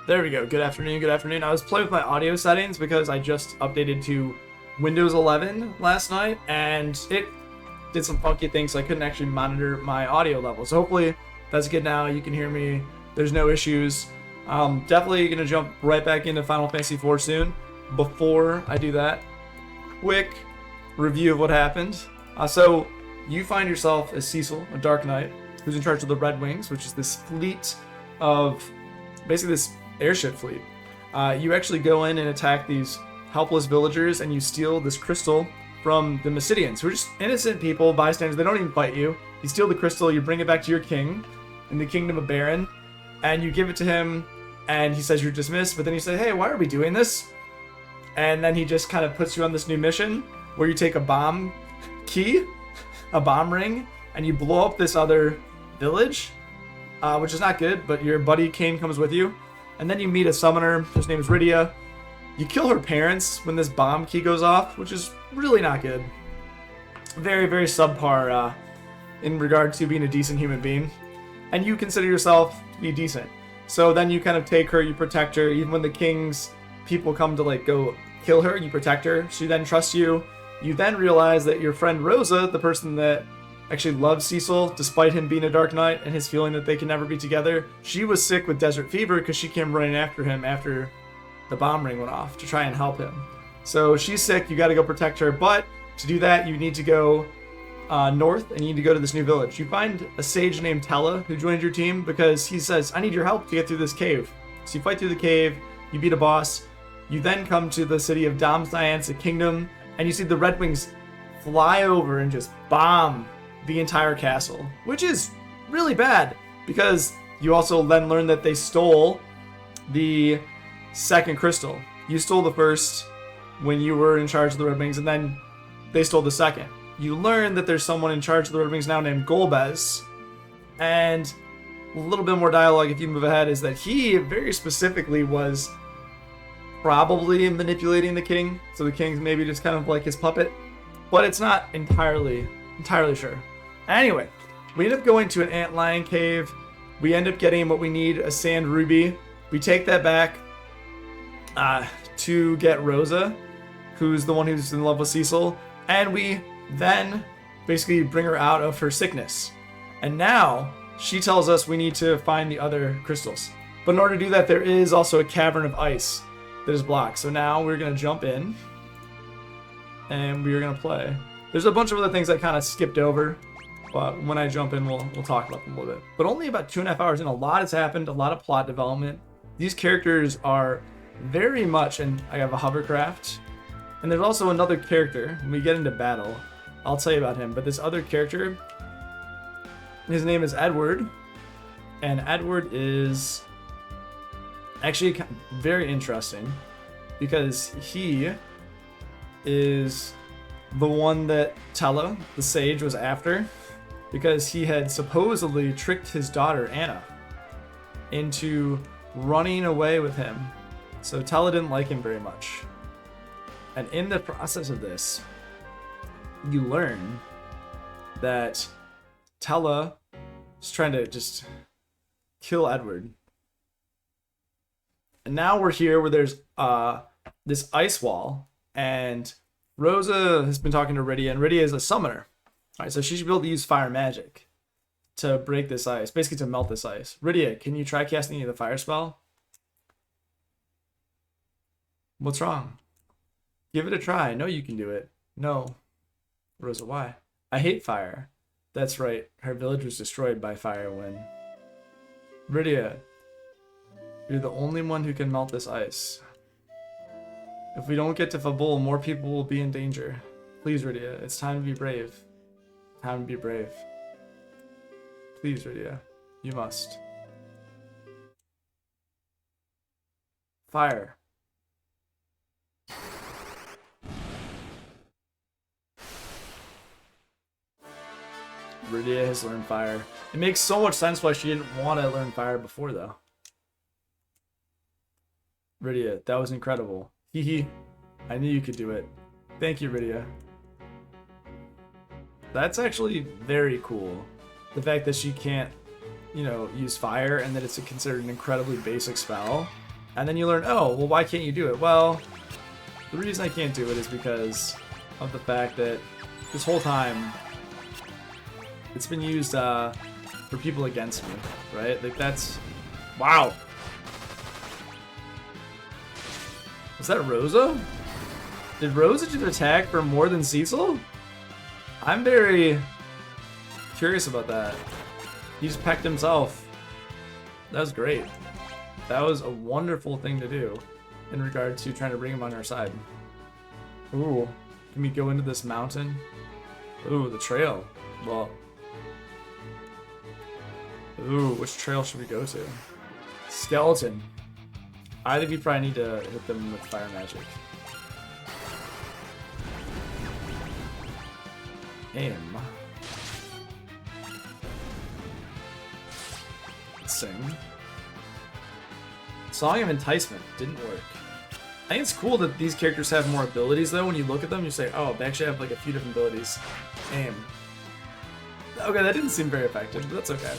There we go. Good afternoon. Good afternoon. I was playing with my audio settings because I just updated to Windows 11 last night, and it did some funky things, so I couldn't actually monitor my audio level. So hopefully that's good now. You can hear me. There's no issues. Definitely going to jump right back into Final Fantasy IV soon. Before I do that, quick review of what happened. So you find yourself as Cecil, a Dark Knight, who's in charge of the Red Wings, which is this fleet of basically this airship fleet. You actually go in and attack these helpless villagers, and you steal this crystal from the Mysidians, who are just innocent people, bystanders. They don't even fight you. You steal the crystal, you bring it back to your king in the kingdom of Baron, and you give it to him, and he says you're dismissed, but then you say, hey, why are we doing this? And then he just kind of puts you on this new mission where you take a bomb key, a bomb ring, and you blow up this other village, which is not good, but your buddy Kane comes with you. And then you meet a summoner, his name is Rydia. You kill her parents when this bomb key goes off, which is really not good. Very, very subpar in regard to being a decent human being. And you consider yourself to be decent. So then you kind of take her, you protect her, even when the king's people come to like go kill her, you protect her. She then trusts you. You then realize that your friend Rosa, the person that actually loves Cecil, despite him being a Dark Knight and his feeling that they can never be together, she was sick with desert fever because she came running after him after the bomb ring went off to try and help him. So she's sick, you got to go protect her, but to do that you need to go north and you need to go to this new village. You find a sage named Tella who joined your team because he says, I need your help to get through this cave. So you fight through the cave, you beat a boss, you then come to the city of Domscience, a kingdom, and you see the Red Wings fly over and just bomb the entire castle, which is really bad because you also then learn that they stole the second crystal. You stole the first when you were in charge of the Red Wings, and then they stole the second. You learn that there's someone in charge of the Red Wings now named Golbez, and a little bit more dialogue if you move ahead is that he very specifically was probably manipulating the king, so the king's maybe just kind of like his puppet, but it's not entirely sure. Anyway, we end up going to an antlion cave. We end up getting what we need, a sand ruby. We take that back to get Rosa, who's the one who's in love with Cecil, and we then basically bring her out of her sickness. And now she tells us we need to find the other crystals. But in order to do that, there is also a cavern of ice that is blocked. So now we're going to jump in and we're going to play. There's a bunch of other things I kind of skipped over, but when I jump in, we'll talk about them a little bit. But only about 2.5 hours in, a lot has happened, a lot of plot development. These characters are very much, and I have a hovercraft, and there's also another character. When we get into battle, I'll tell you about him, but this other character, his name is Edward, and Edward is actually very interesting because he is the one that Tella, the sage, was after, because he had supposedly tricked his daughter Anna into running away with him. So Tella didn't like him very much. And in the process of this, you learn that Tella is trying to just kill Edward. And now we're here where there's this ice wall, and Rosa has been talking to Rydia, and Rydia is a summoner. All right, so she should be able to use fire magic to break this ice, basically to melt this ice. Rydia, can you try casting the fire spell? What's wrong? Give it a try. I know you can do it. No. Rosa, why? I hate fire. That's right. Her village was destroyed by fire when... Rydia, you're the only one who can melt this ice. If we don't get to Fabul, more people will be in danger. Please, Rydia, it's time to be brave. Time to be brave. Please, Rydia, you must. Fire. Rydia has learned fire. It makes so much sense why she didn't want to learn fire before, though. Rydia, that was incredible. Hee. I knew you could do it. Thank you, Rydia. That's actually very cool. The fact that she can't, use fire and that it's considered an incredibly basic spell. And then you learn, oh, well, why can't you do it? Well, the reason I can't do it is because of the fact that this whole time it's been used for people against me, right? Like, that's... Wow! Was that Rosa? Did Rosa just attack for more than Cecil? I'm very curious about that. He just pecked himself. That was great. That was a wonderful thing to do in regard to trying to bring him on our side. Ooh, can we go into this mountain? Ooh, the trail. Well, ooh, which trail should we go to? Skeleton. I think we probably need to hit them with fire magic. Aim. Sing. Song of Enticement didn't work. I think it's cool that these characters have more abilities though. When you look at them, you say, oh, they actually have like a few different abilities. Aim. Okay, that didn't seem very effective, but that's okay.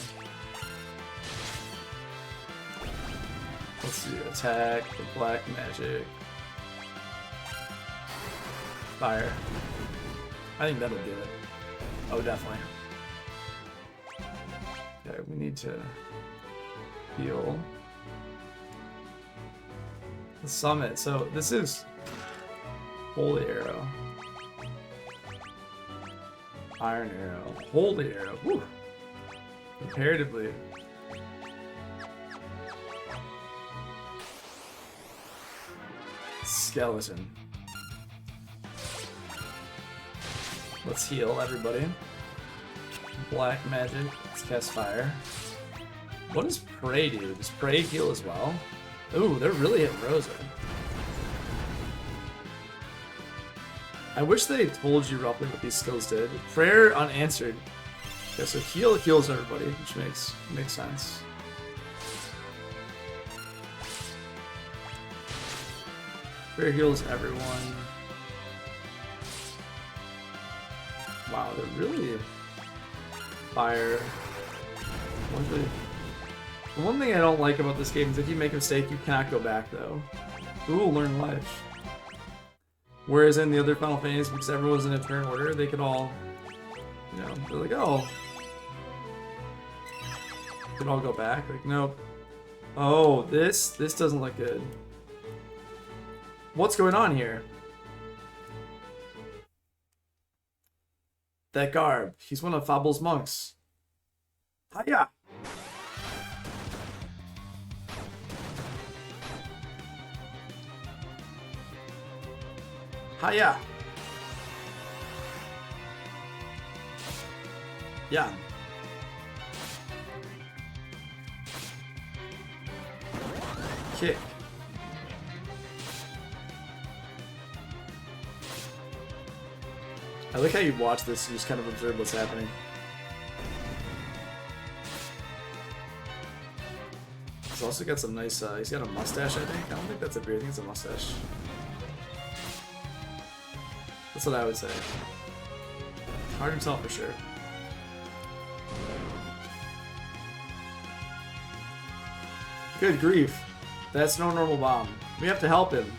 Let's see, attack, the black magic. Fire. I think that'll do it. Oh, definitely. Okay, we need to heal. The summit. So this is Holy Arrow. Iron Arrow. Holy Arrow. Woo! Comparatively. Skeleton. Let's heal everybody. Black magic. Let's cast fire. What does Prey do? Does Prey heal as well? Ooh, they're really hitting Rosa. I wish they told you roughly what these skills did. Prayer unanswered. Okay, so heal heals everybody, which makes sense. Prayer heals everyone. Wow, they're really fire. The one thing I don't like about this game is if you make a mistake, you cannot go back though. Ooh, learn life. Whereas in the other Final Fantasy, because everyone's in a turn order, they could all, you know, they're like, oh, they could all go back. Like, nope. Oh, this doesn't look good. What's going on here? That garb. He's one of Fable's monks. Hiya! Hiya! Yeah. Kick. I like how you watch this and just kind of observe what's happening. He's also got some nice, he's got a mustache, I think. I don't think that's a beard, I think it's a mustache. That's what I would say. Hard to tell for sure. Good grief. That's no normal bomb. We have to help him.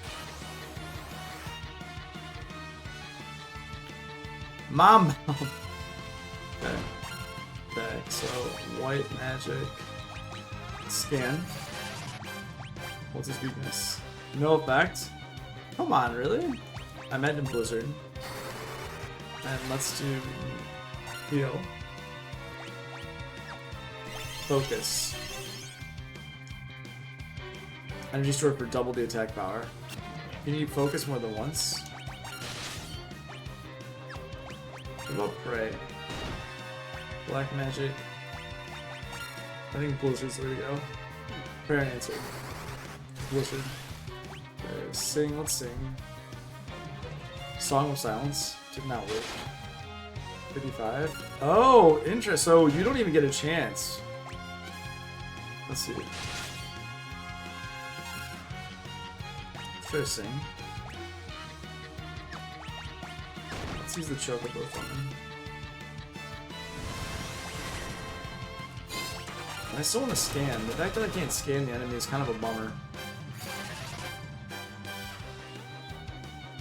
Mom! Okay. Okay, so white magic. Scan. What's his weakness? No effect? Come on, really? I meant in Blizzard. And let's do heal. Focus. Energy store for double the attack power. Can you focus more than once? What about Prey? Black magic. I think Blizzard's the way to go. Prayer answer. Blizzard. Okay, sing, let's sing. Song of Silence. Did not work. 55. Oh, interest. So you don't even get a chance. Let's see. Let's try to sing. Let's use the Chocobo on. I still want to scan. The fact that I can't scan the enemy is kind of a bummer.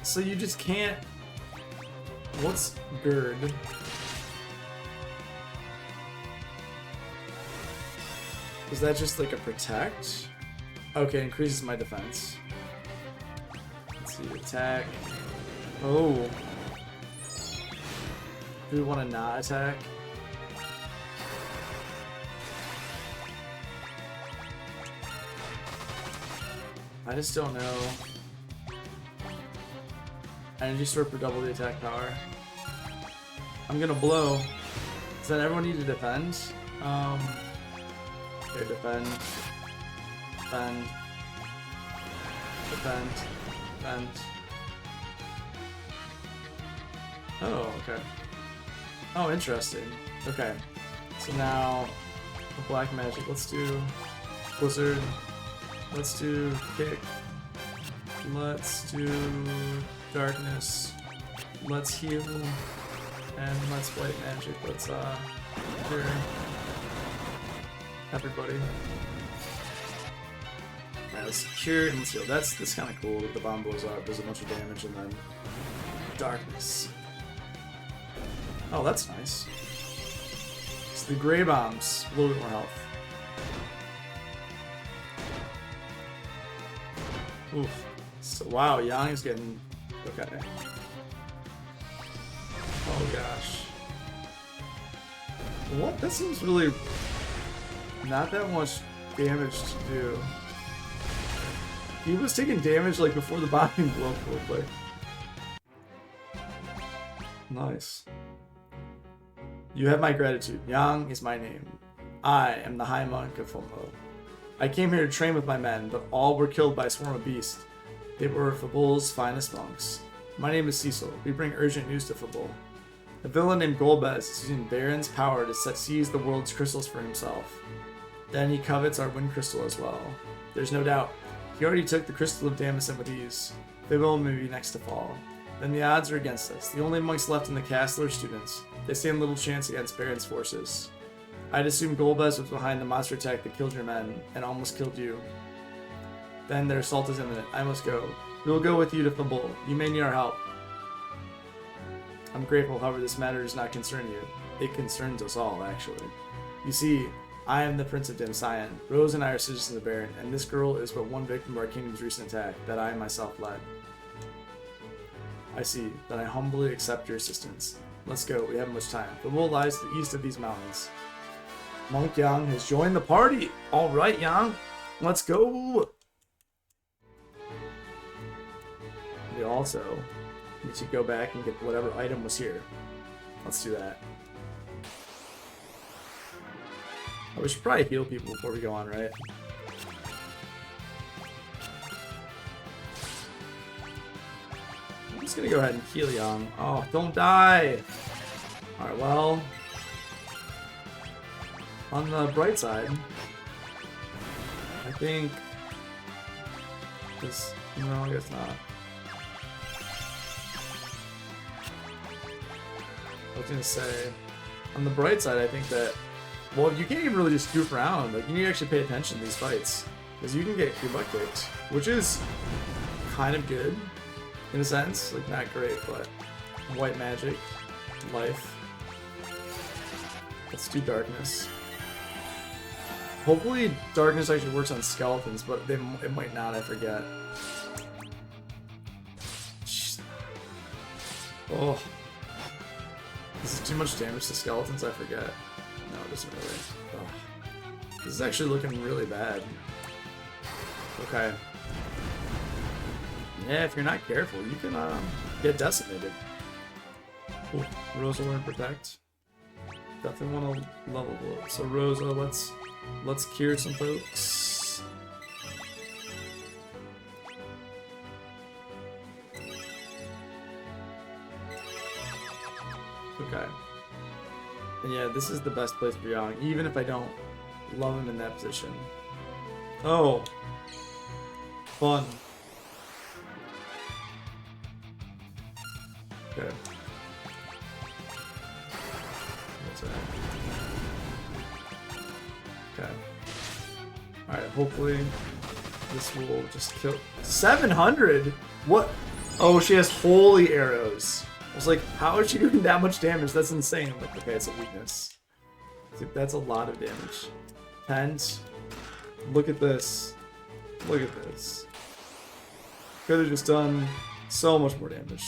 So you just can't... What's Gird? Is that just like a protect? Okay, increases my defense. Let's see, attack. Oh. Do we want to not attack? I just don't know. Energy sword for double the attack power. I'm gonna blow. Does that everyone need to defend? Okay, defend. Defend. Defend. Defend. Oh, okay. Oh, interesting. Okay. So now, the black magic. Let's do Blizzard. Let's do kick. Let's do darkness. Let's heal. And let's white magic. Let's cure everybody. Alright, let's cure and let's heal. That's kind of cool that the bomb blows up, does a bunch of damage, and then darkness. Oh, that's nice. So the gray bombs, a little bit more health. Oof. So, wow, Yang is getting... Okay. Oh, gosh. What? That seems really... not that much damage to do. He was taking damage, like, before the bombing blew up real quick. Nice. You have my gratitude. Yang is my name. I am the High Monk of Fumbo. I came here to train with my men, but all were killed by a swarm of beasts. They were Fabul's finest monks. My name is Cecil. We bring urgent news to Fabul. A villain named Golbez is using Baron's power to seize the world's crystals for himself. Then he covets our wind crystal as well. There's no doubt. He already took the crystal of Damocin with ease. Fabul may be next to fall. Then the odds are against us. The only monks left in the castle are students. They stand little chance against Baron's forces. I'd assume Golbez was behind the monster attack that killed your men, and almost killed you. Then their assault is imminent. I must go. We will go with you to Fabul. You may need our help. I'm grateful, however, this matter does not concern you. It concerns us all, actually. You see, I am the Prince of Dim Sion. Rose and I are citizens of the Baron, and this girl is but one victim of our kingdom's recent attack that I myself led. I see. Then I humbly accept your assistance. Let's go. We haven't much time. Fabul lies to the east of these mountains. Monk Yang has joined the party. All right, Yang. Let's go. We also need to go back and get whatever item was here. Let's do that. Oh, we should probably heal people before we go on, right? I'm just gonna go ahead and heal Yang. Oh, don't die! Alright, well... on the bright side, I think... this... no, I guess not. I was gonna say... on the bright side, I think that... well, you can't even really just goof around. Like, you need to actually pay attention to these fights. Because you can get your butt kicked. Which is... kind of good. In a sense. Like, not great, but... white magic. Life. Let's do darkness. Hopefully darkness actually works on skeletons, but it might not, I forget. Oh. This is too much damage to skeletons, I forget. No, it doesn't really. Oh. This is actually looking really bad. Okay. Yeah, if you're not careful, you can get decimated. Ooh, Rosa learn protect. Definitely want to level up. So Rosa, let's cure some folks. Okay. And yeah, this is the best place for Yang, even if I don't love him in that position. Oh. Fun. Okay. What's that? Okay. Alright, hopefully this will just kill... 700?! What? Oh, she has holy arrows. I was like, how is she doing that much damage? That's insane. I'm like, okay, it's a weakness. Like, that's a lot of damage. Pent. Look at this. Look at this. Could have just done so much more damage.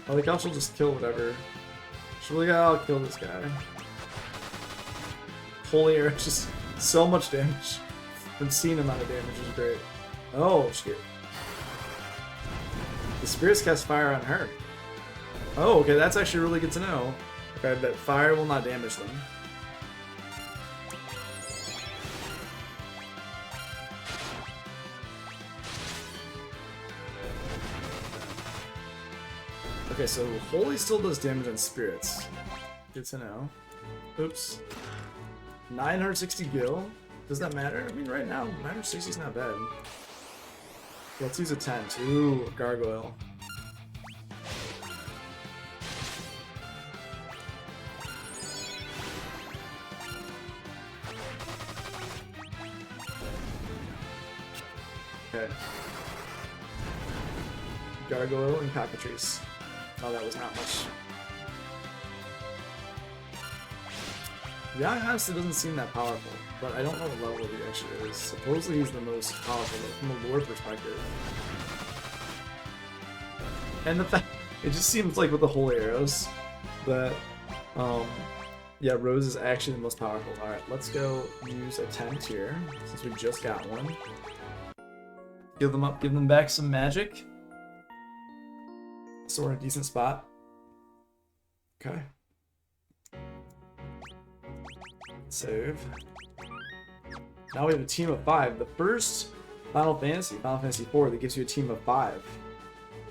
I like how she'll just kill whatever. She'll be like, I'll kill this guy. Holy arrow, just so much damage. Obscene amount of damage is great. Oh, shit. The spirits cast fire on her. Oh, okay, that's actually really good to know. Okay, that fire will not damage them. Okay, so holy still does damage on spirits. Good to know. Oops. 960 gil? Does that matter? I mean, right now, 960 is not bad. Let's use a tent. Ooh, a gargoyle. Okay. Gargoyle and cockatrice. Oh, that was not much. Yeah, honestly doesn't seem that powerful, but I don't know what level he actually is. Supposedly he's the most powerful from a lore perspective. And the fact, it just seems like with the holy arrows, that, yeah, Rose is actually the most powerful. Alright, let's go use a tent here, since we just got one. Give them up, give them back some magic. So we're in a decent spot. Okay. Save. Now we have a team of 5. The first Final Fantasy IV, that gives you a team of 5.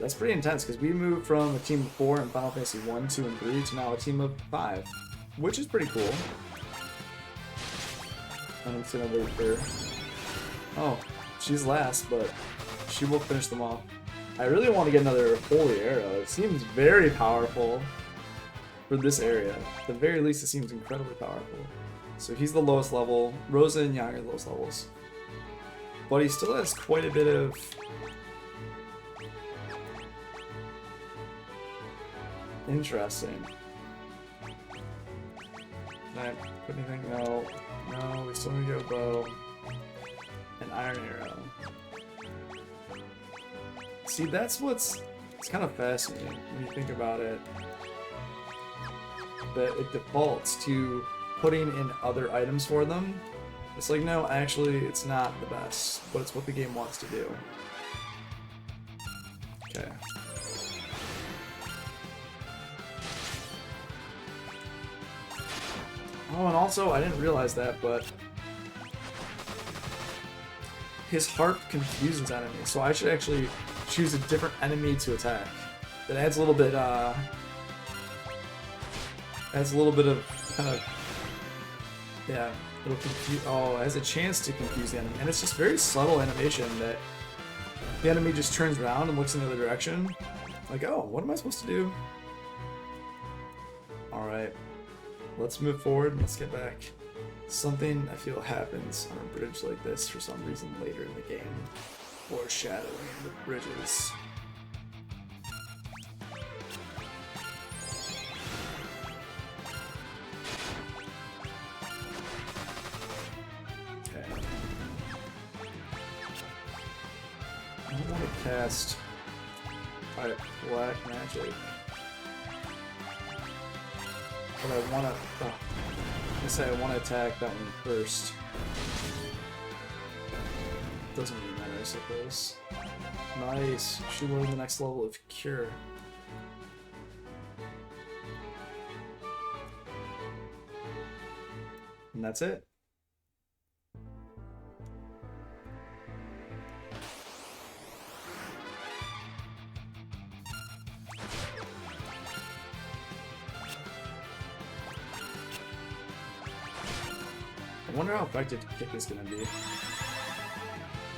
That's pretty intense because we moved from a team of 4 in Final Fantasy 1, 2, and 3 to now a team of 5, which is pretty cool. I'm just gonna wait for. Oh, she's last, but she will finish them off. I really want to get another holy arrow. It seems very powerful for this area. At the very least, it seems incredibly powerful. So he's the lowest level. Rosa and Yang are the lowest levels. But he still has quite a bit of... Interesting. Can I put anything? No. No, we still need to go bow. An iron arrow. See, that's what's... It's kind of fascinating when you think about it. That it defaults to putting in other items for them. It's like, no, actually, it's not the best, but it's what the game wants to do. Okay. Oh, and also, I didn't realize that, but his harp confuses enemies, so I should actually choose a different enemy to attack. That adds a little bit, of kind of, yeah, it'll confuse, oh, it has a chance to confuse the enemy, and it's just very subtle animation that the enemy just turns around and looks in the other direction, like, oh, what am I supposed to do? Alright, let's move forward and let's get back. Something I feel happens on a bridge like this for some reason later in the game. Foreshadowing the bridges. Okay. I don't want to cast black magic. But I want to... Oh. I say I want to attack that one first. Doesn't really matter, I suppose. Nice. She learned the next level of Cure. And that's it. I wonder how effective Kick is going to be.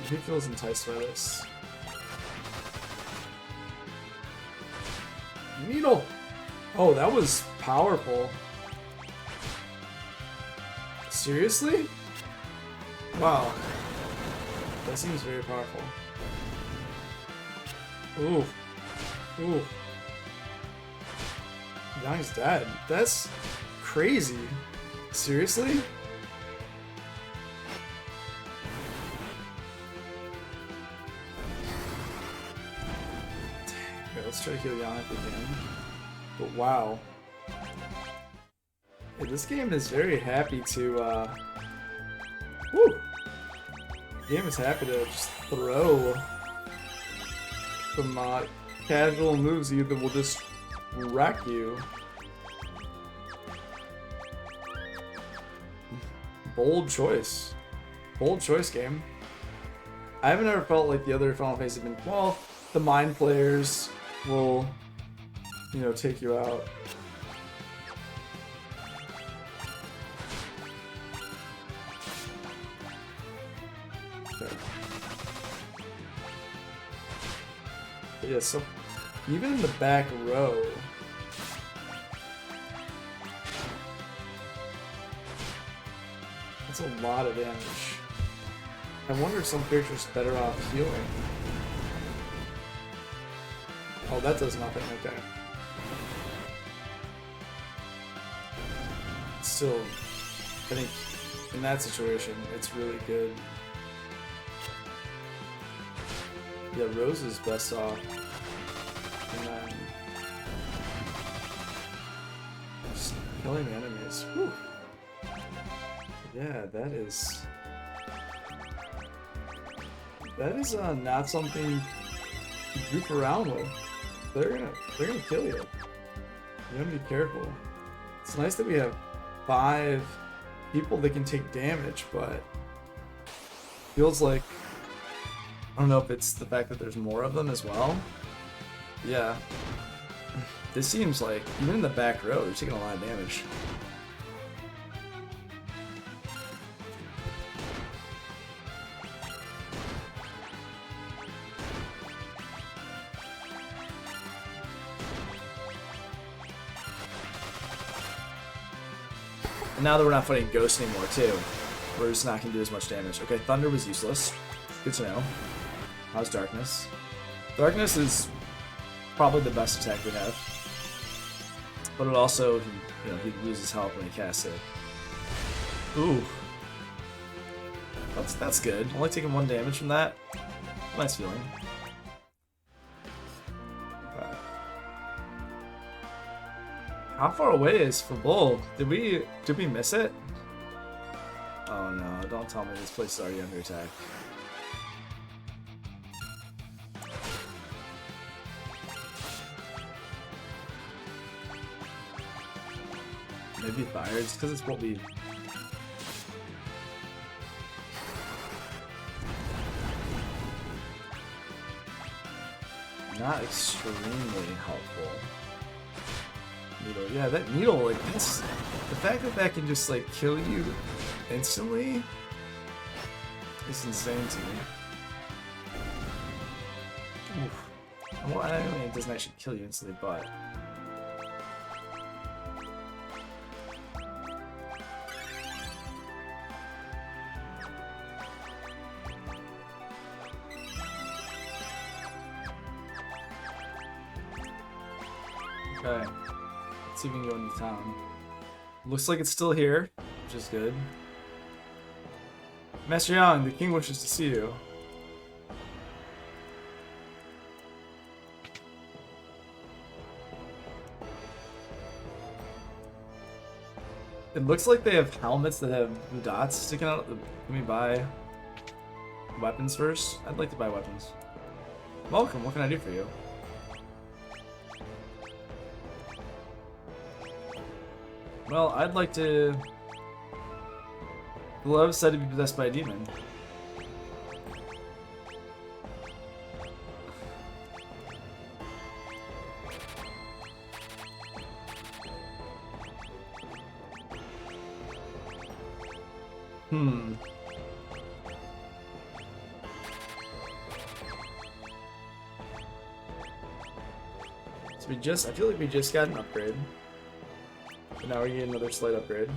Who feels enticed by this? Needle! Oh, that was powerful. Seriously? Wow. That seems very powerful. Ooh. Ooh. Yang's dead. That's crazy. Seriously? Okay, let's try to kill Yang if we can. But wow. Hey, this game is very happy to, woo! The game is happy to just throw some casual moves that will just wreck you. Bold choice. Bold choice, game. I haven't ever felt like the other Final Fantasy have been, well, the mind players will, you know, take you out. Okay. But yeah, so even in the back row, that's a lot of damage. I wonder if some characters are better off healing. Oh, that does nothing, okay. Still, I think in that situation, it's really good. Yeah, Rose is best off. And then just killing the enemies. Whew. Yeah, that is not something to goof around with. They're gonna kill you. You gotta be careful. It's nice that we have 5 people that can take damage, but feels like, I don't know if it's the fact that there's more of them as well. Yeah. This seems like, even in the back row, they're taking a lot of damage. And now that we're not fighting Ghost anymore, too, we're just not going to do as much damage. Okay, Thunder was useless. Good to know. How's Darkness? Darkness is probably the best attack we have. But it also, you know, he loses health when he casts it. Ooh. That's good. Only taking 1 damage from that. Nice feeling. How far away is Fabul? Did we miss it? Oh no, don't tell me this place is already under attack. Maybe fire, just because it's what we... Not extremely helpful. Needle. Yeah, that needle, like, that's... The fact that that can just, like, kill you instantly is insane to me. Oof. Well, I mean, it doesn't actually kill you instantly, but... Okay. Let's see if we can go into town. Looks like it's still here, which is good. Master Yang, the king wishes to see you. It looks like they have helmets that have dots sticking out. Let me buy weapons first. I'd like to buy weapons. Welcome, what can I do for you? Well, I'd like to... The love said to be possessed by a demon. So I feel like we just got an upgrade. But now we're getting another slight upgrade.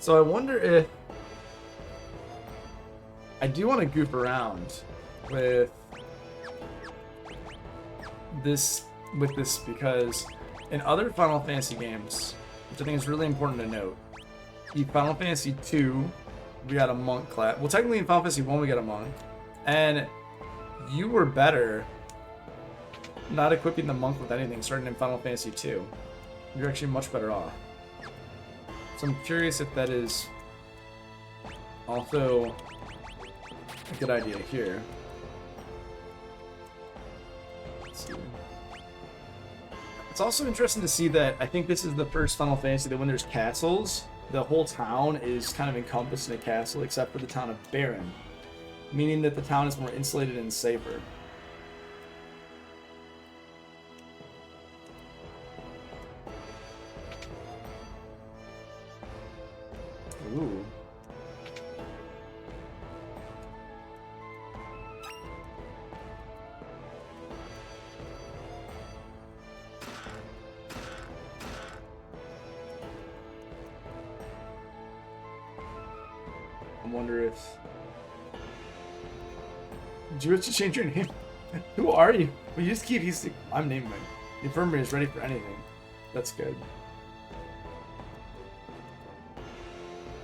So I wonder if I do want to goof around with this because in other Final Fantasy games, which I think is really important to note, in Final Fantasy 2, we got a monk class. Well, technically in Final Fantasy 1 we got a monk, and you were better not equipping the monk with anything starting in Final Fantasy 2. You're actually much better off. So I'm curious if that is also a good idea here. Let's see. It's also interesting to see that I think this is the first Final Fantasy that when there's castles, the whole town is kind of encompassed in a castle except for the town of Baron, meaning that the town is more insulated and safer. Ooh. I wonder if... Did you have to change your name? Who are you? We just keep using... I'm naming it. The infirmary is ready for anything. That's good.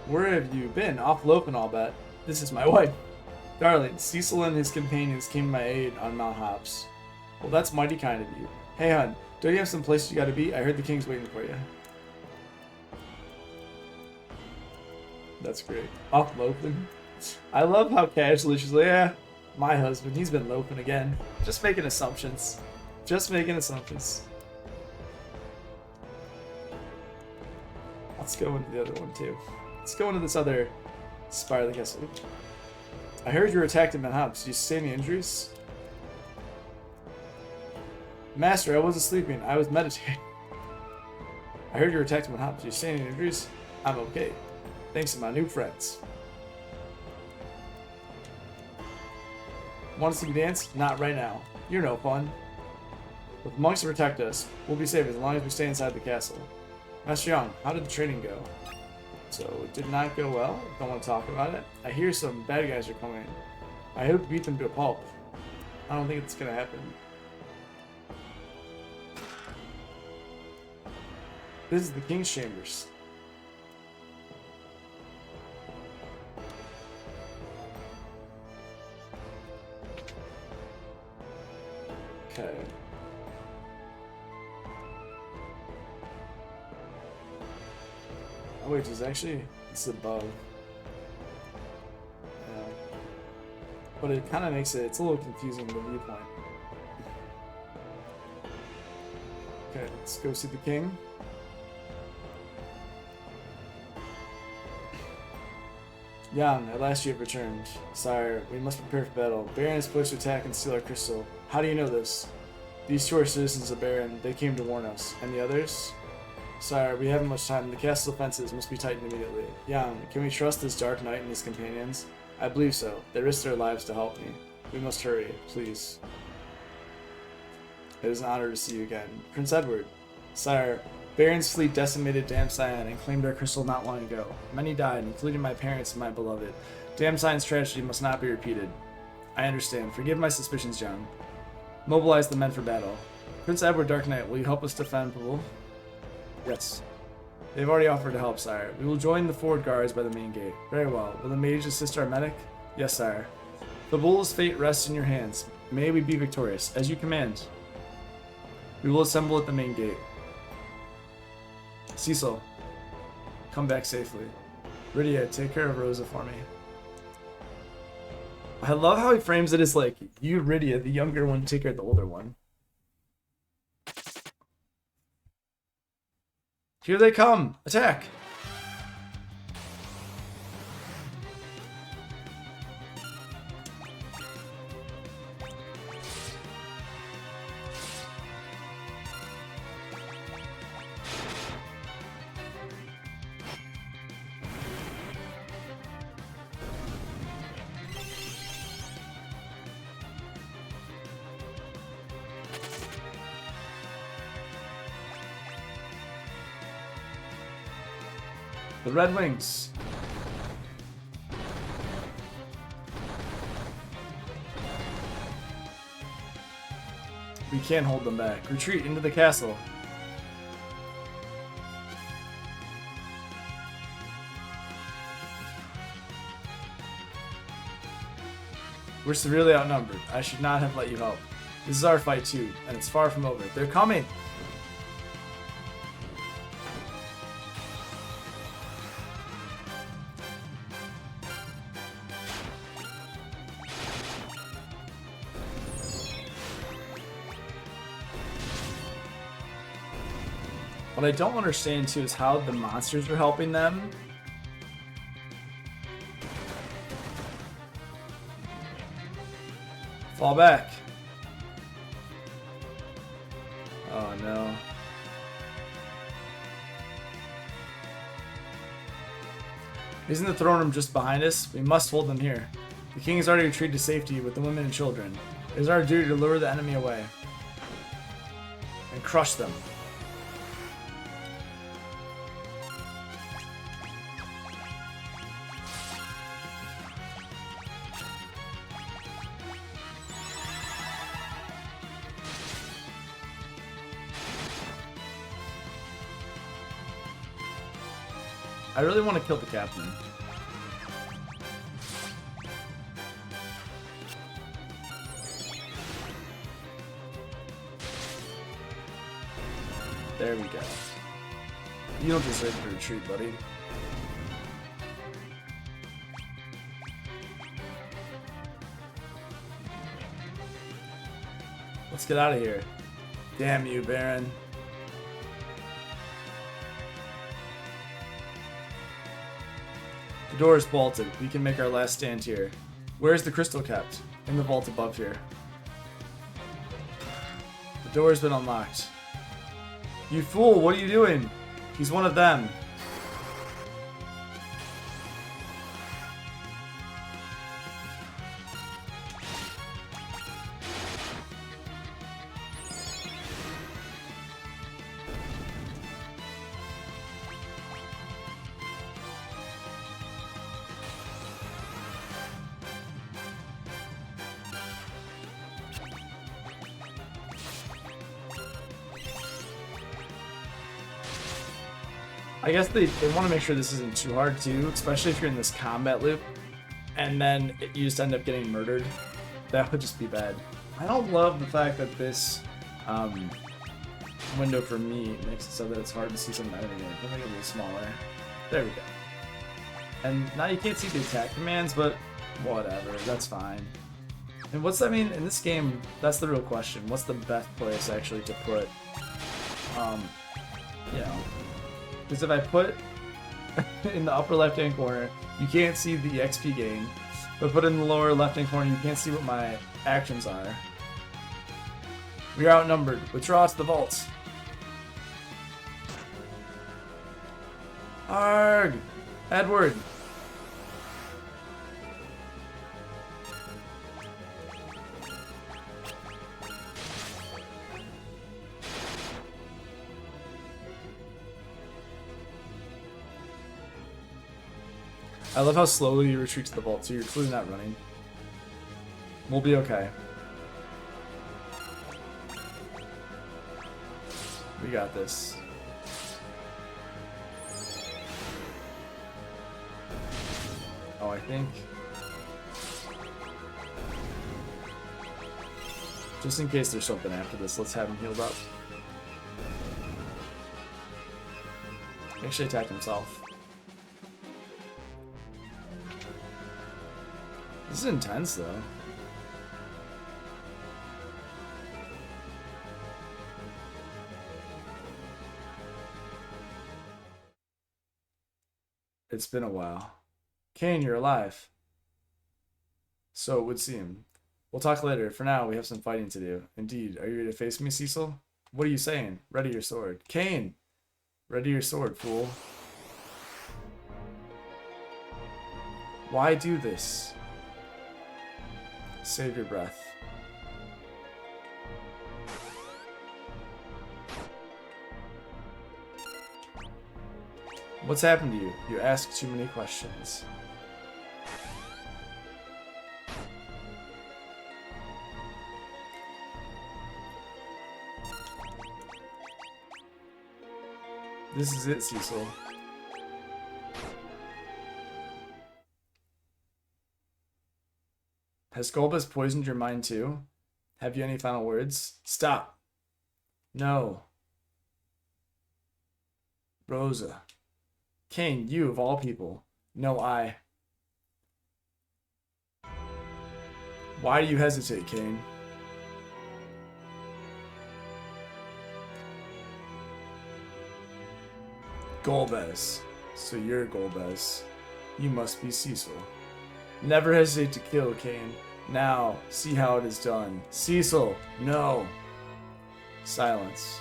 Where have you been? Off loafing, I'll bet. This is my wife. Darling, Cecil and his companions came to my aid on Mount Hops. Well, that's mighty kind of you. Hey, hon, don't you have some place you gotta be? I heard the king's waiting for you. That's great. Off loafing. I love how casually she's like, yeah, my husband, he's been loafing again. Just making assumptions. Just making assumptions. Let's go into the other one, too. Let's go into this other spire of the castle. I heard you were attacked in Mount Hops. Do you sustain any injuries? Master, I wasn't sleeping. I was meditating. I heard you were attacked in Mount Hops. Do you sustain any injuries? I'm okay. Thanks to my new friends. Want to see me dance? Not right now. You're no fun. With monks to protect us, we'll be safe as long as we stay inside the castle. Master Yang, how did the training go? So, it did not go well. Don't want to talk about it. I hear some bad guys are coming. I hope to beat them to a pulp. I don't think it's going to happen. This is the King's Chambers. Okay. Oh wait, it's above. Yeah. But it kind of makes it's a little confusing, the viewpoint. Okay, let's go see the king. Yang, at last you have returned. Sire, we must prepare for battle. Baron is poised to attack and steal our crystal. How do you know this? These two are citizens of Baron. They came to warn us. And the others? Sire, we haven't much time. The castle defenses must be tightened immediately. Yang, can we trust this Dark Knight and his companions? I believe so. They risked their lives to help me. We must hurry, please. It is an honor to see you again. Prince Edward. Sire, Baron's fleet decimated Damcyan and claimed our crystal not long ago. Many died, including my parents and my beloved. Damcyan's tragedy must not be repeated. I understand. Forgive my suspicions, Yang. Mobilize the men for battle. Prince Edward, Dark Knight, will you help us defend Pavul? Yes. They've already offered to help, sire. We will join the forward guards by the main gate. Very well. Will the mage assist our medic? Yes, sire. Pavul's fate rests in your hands. May we be victorious. As you command. We will assemble at the main gate. Cecil, come back safely. Rydia, take care of Rosa for me. I love how he frames it as like, you, Rydia, the younger one, take care of the older one. Here they come! Attack! The Red Wings. We can't hold them back. Retreat into the castle. We're severely outnumbered. I should not have let you help. This is our fight too, and it's far from over. They're coming! What I don't understand too is how the monsters are helping them. Fall back. Oh no. Isn't the throne room just behind us? We must hold them here. The king has already retreated to safety with the women and children. It is our duty to lure the enemy away and crush them. I really want to kill the captain. There we go. You don't deserve to retreat, buddy. Let's get out of here. Damn you, Baron. The door is bolted. We can make our last stand here. Where is the crystal kept? In the vault above here. The door has been unlocked. You fool, what are you doing? He's one of them. I guess they want to make sure this isn't too hard too, especially if you're in this combat loop and then you just end up getting murdered. That would just be bad. I don't love the fact that this window for me makes it so that it's hard to see some of the enemy. I'll make it a little smaller. There we go. And now you can't see the attack commands, but whatever, that's fine. And what's that mean in this game? That's the real question. What's the best place actually to put, you know, because if I put in the upper left hand corner, you can't see the XP gain. If I put in the lower left hand corner, you can't see what my actions are. We are outnumbered. Withdraw to the vaults. Arg! Edward! I love how slowly you retreat to the vault, so you're clearly not running. We'll be okay. We got this. Oh, I think... just in case there's something after this, let's have him healed up. He actually attacked himself. This is intense, though. It's been a while. Kain, you're alive. So it would seem. We'll talk later. For now, we have some fighting to do. Indeed. Are you ready to face me, Cecil? What are you saying? Ready your sword. Kain! Ready your sword, fool. Why do this? Save your breath. What's happened to you? You ask too many questions. This is it, Cecil. Has Golbez poisoned your mind too? Have you any final words? Stop. No. Rosa. Cain, you of all people. No, I. Why do you hesitate, Cain? Golbez. So you're Golbez. You must be Cecil. Never hesitate to kill, Cain. Now, see how it is done. Cecil, no. Silence.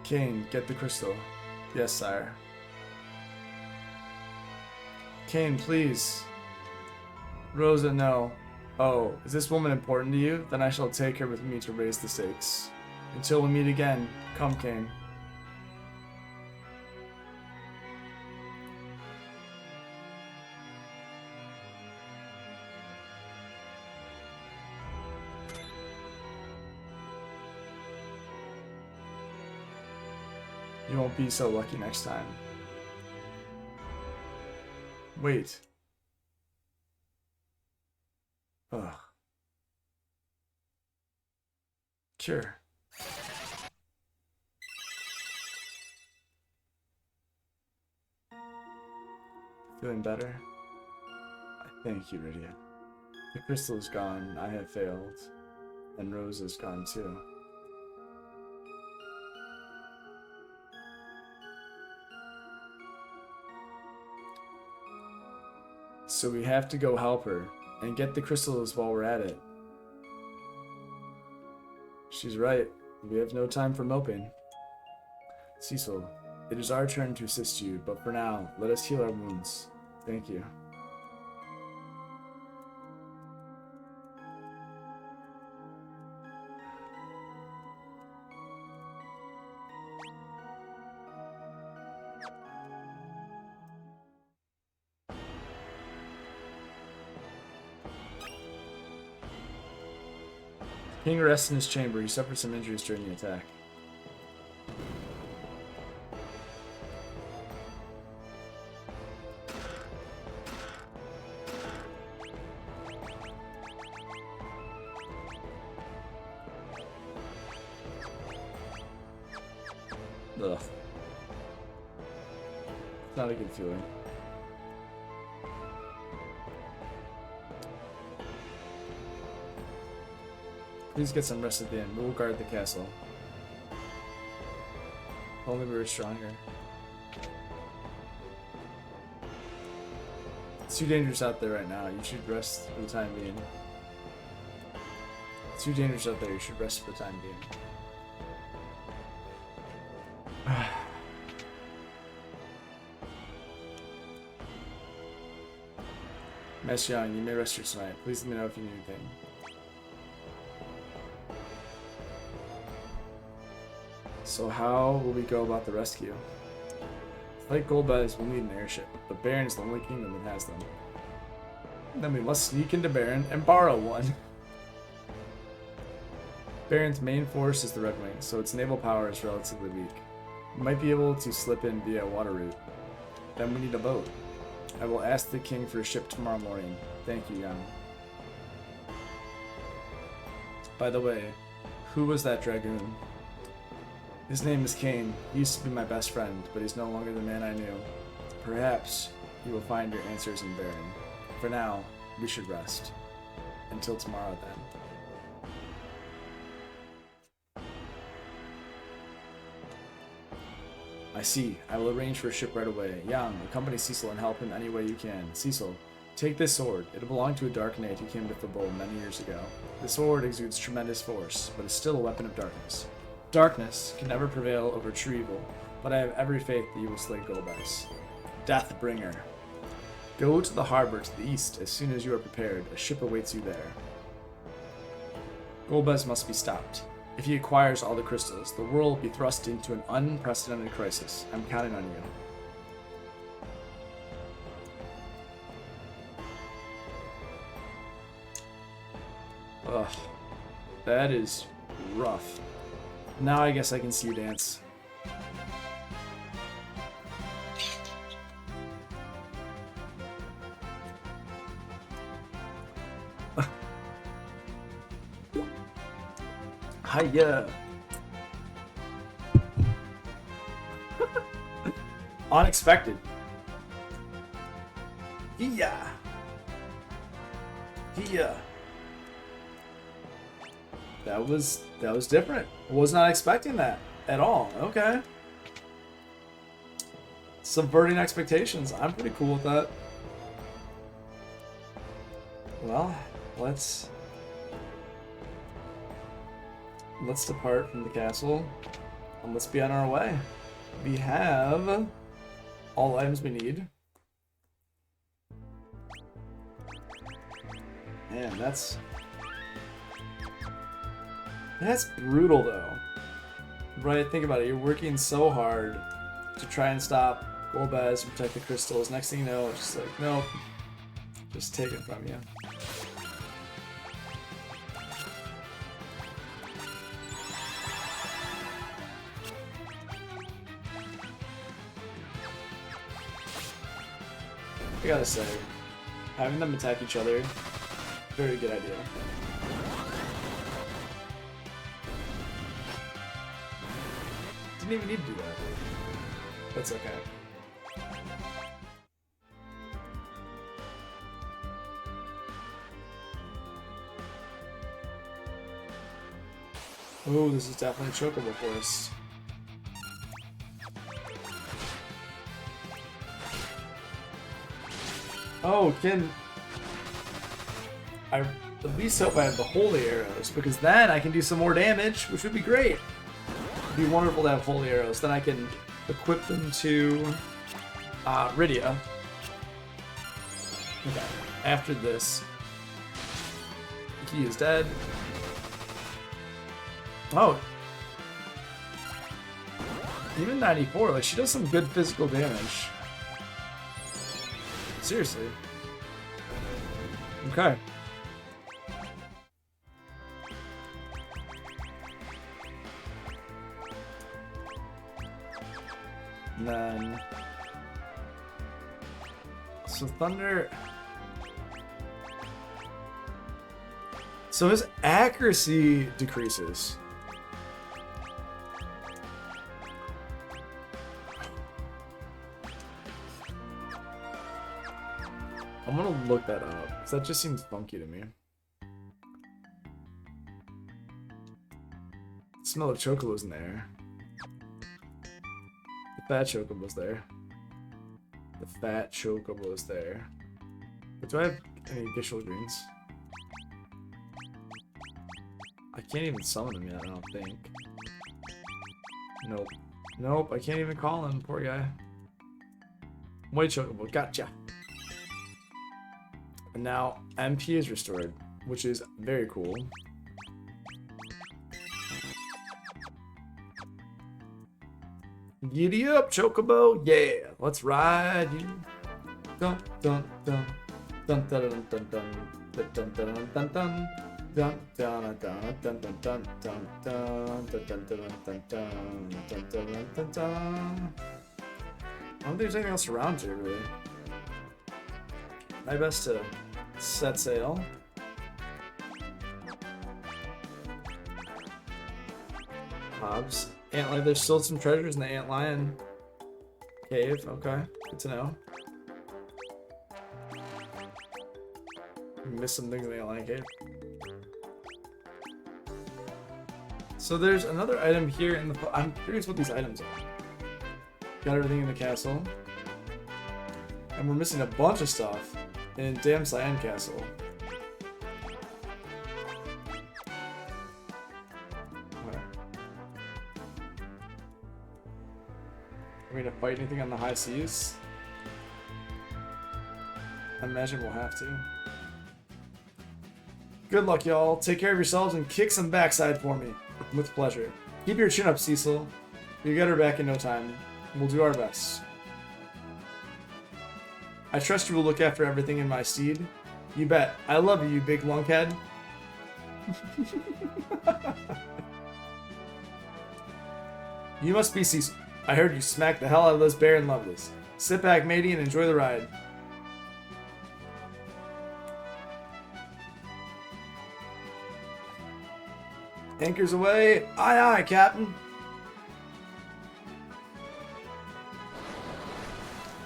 Cain, get the crystal. Yes, sire. Cain, please. Rosa, no. Oh, is this woman important to you? Then I shall take her with me to raise the stakes. Until we meet again, come, Cain. You won't be so lucky next time. Wait. Ugh. Sure. Feeling better? I thank you, Rydia. The crystal is gone, I have failed. And Rose is gone too. So we have to go help her, and get the crystals while we're at it. She's right. We have no time for moping. Cecil, it is our turn to assist you, but for now, let us heal our wounds. Thank you. King rests in his chamber. He suffered some injuries during the attack. Ugh. It's not a good feeling. Please get some rest at the inn. We will guard the castle. If only we were stronger. It's too dangerous out there right now. You should rest for the time being. It's too dangerous out there. You should rest for the time being. Miss Young, you may rest here tonight. Please let me know if you need anything. So how will we go about the rescue? Like Golbez, we'll need an airship, but Baron is the only kingdom that has them. Then we must sneak into Baron and borrow one. Baron's main force is the Red Wing, so its naval power is relatively weak. We might be able to slip in via a water route. Then we need a boat. I will ask the king for a ship tomorrow morning. Thank you, Young. By the way, who was that dragoon? His name is Cain. He used to be my best friend, but he's no longer the man I knew. Perhaps you will find your answers in Baron. For now, we should rest. Until tomorrow, then. I see. I will arrange for a ship right away. Yang, accompany Cecil and help him any way you can. Cecil, take this sword. It belonged to a Dark Knight who came to Fabul many years ago. The sword exudes tremendous force, but is still a weapon of darkness. Darkness can never prevail over true evil, but I have every faith that you will slay Golbez. Deathbringer. Go to the harbor to the east as soon as you are prepared. A ship awaits you there. Golbez must be stopped. If he acquires all the crystals, the world will be thrust into an unprecedented crisis. I'm counting on you. Ugh. That is rough. Now I guess I can see you dance. Hiya. Unexpected. Yeah. Yeah. That was different. Was not expecting that at all. Okay. Subverting expectations. I'm pretty cool with that. Well, let's depart from the castle and let's be on our way. We have all items we need. Man, that's brutal though. Right, think about it. You're working so hard to try and stop Golbez and protect the crystals. Next thing you know, it's just like, nope. Just take it from you. I gotta say, having them attack each other, very good idea. Didn't even need to do that. That's okay. Oh, this is definitely Chocobo Forest. Oh, I at least hope I have the holy arrows, because then I can do some more damage, which would be great. It'd be wonderful to have holy arrows. Then I can equip them to Rydia. Okay, after this, he is dead. Oh, even 94. Like, she does some good physical damage. Seriously. Okay. And then... So Thunder... So his accuracy decreases. I'm gonna look that up, because that just seems funky to me. The smell of Chocobo's in the air. The fat Chocobo's there. The fat Chocobo's there. But do I have any additional greens? I can't even summon him yet, I don't think. Nope. Nope, I can't even call him, poor guy. White Chocobo, gotcha! And now MP is restored, which is very cool. Giddy up, Chocobo! Yeah, let's ride you. Dun dun dun dun dun dun dun dun dun dun dun dun. Dun dun dun dun dun dun dun dun dun dun dun dun dun dun dun. I don't think there's anything else around here, really. My best to set sail. Hobbs. Antlion. There's still some treasures in the Antlion cave. Okay, good to know. Missed some things in the Antlion cave. So there's another item here in the... I'm curious what these items are. Got everything in the castle. And we're missing a bunch of stuff in Dam Cyan Castle. Okay. Are we gonna fight anything on the high seas? I imagine we'll have to. Good luck, y'all. Take care of yourselves and kick some backside for me. With pleasure. Keep your chin up, Cecil. You get her back in no time. We'll do our best. I trust you will look after everything in my steed. You bet. I love you, you big lunkhead. You must be Cecil. I heard you smack the hell out of those Baron Lovelace. Sit back, matey, and enjoy the ride. Anchors away. Aye, aye, Captain.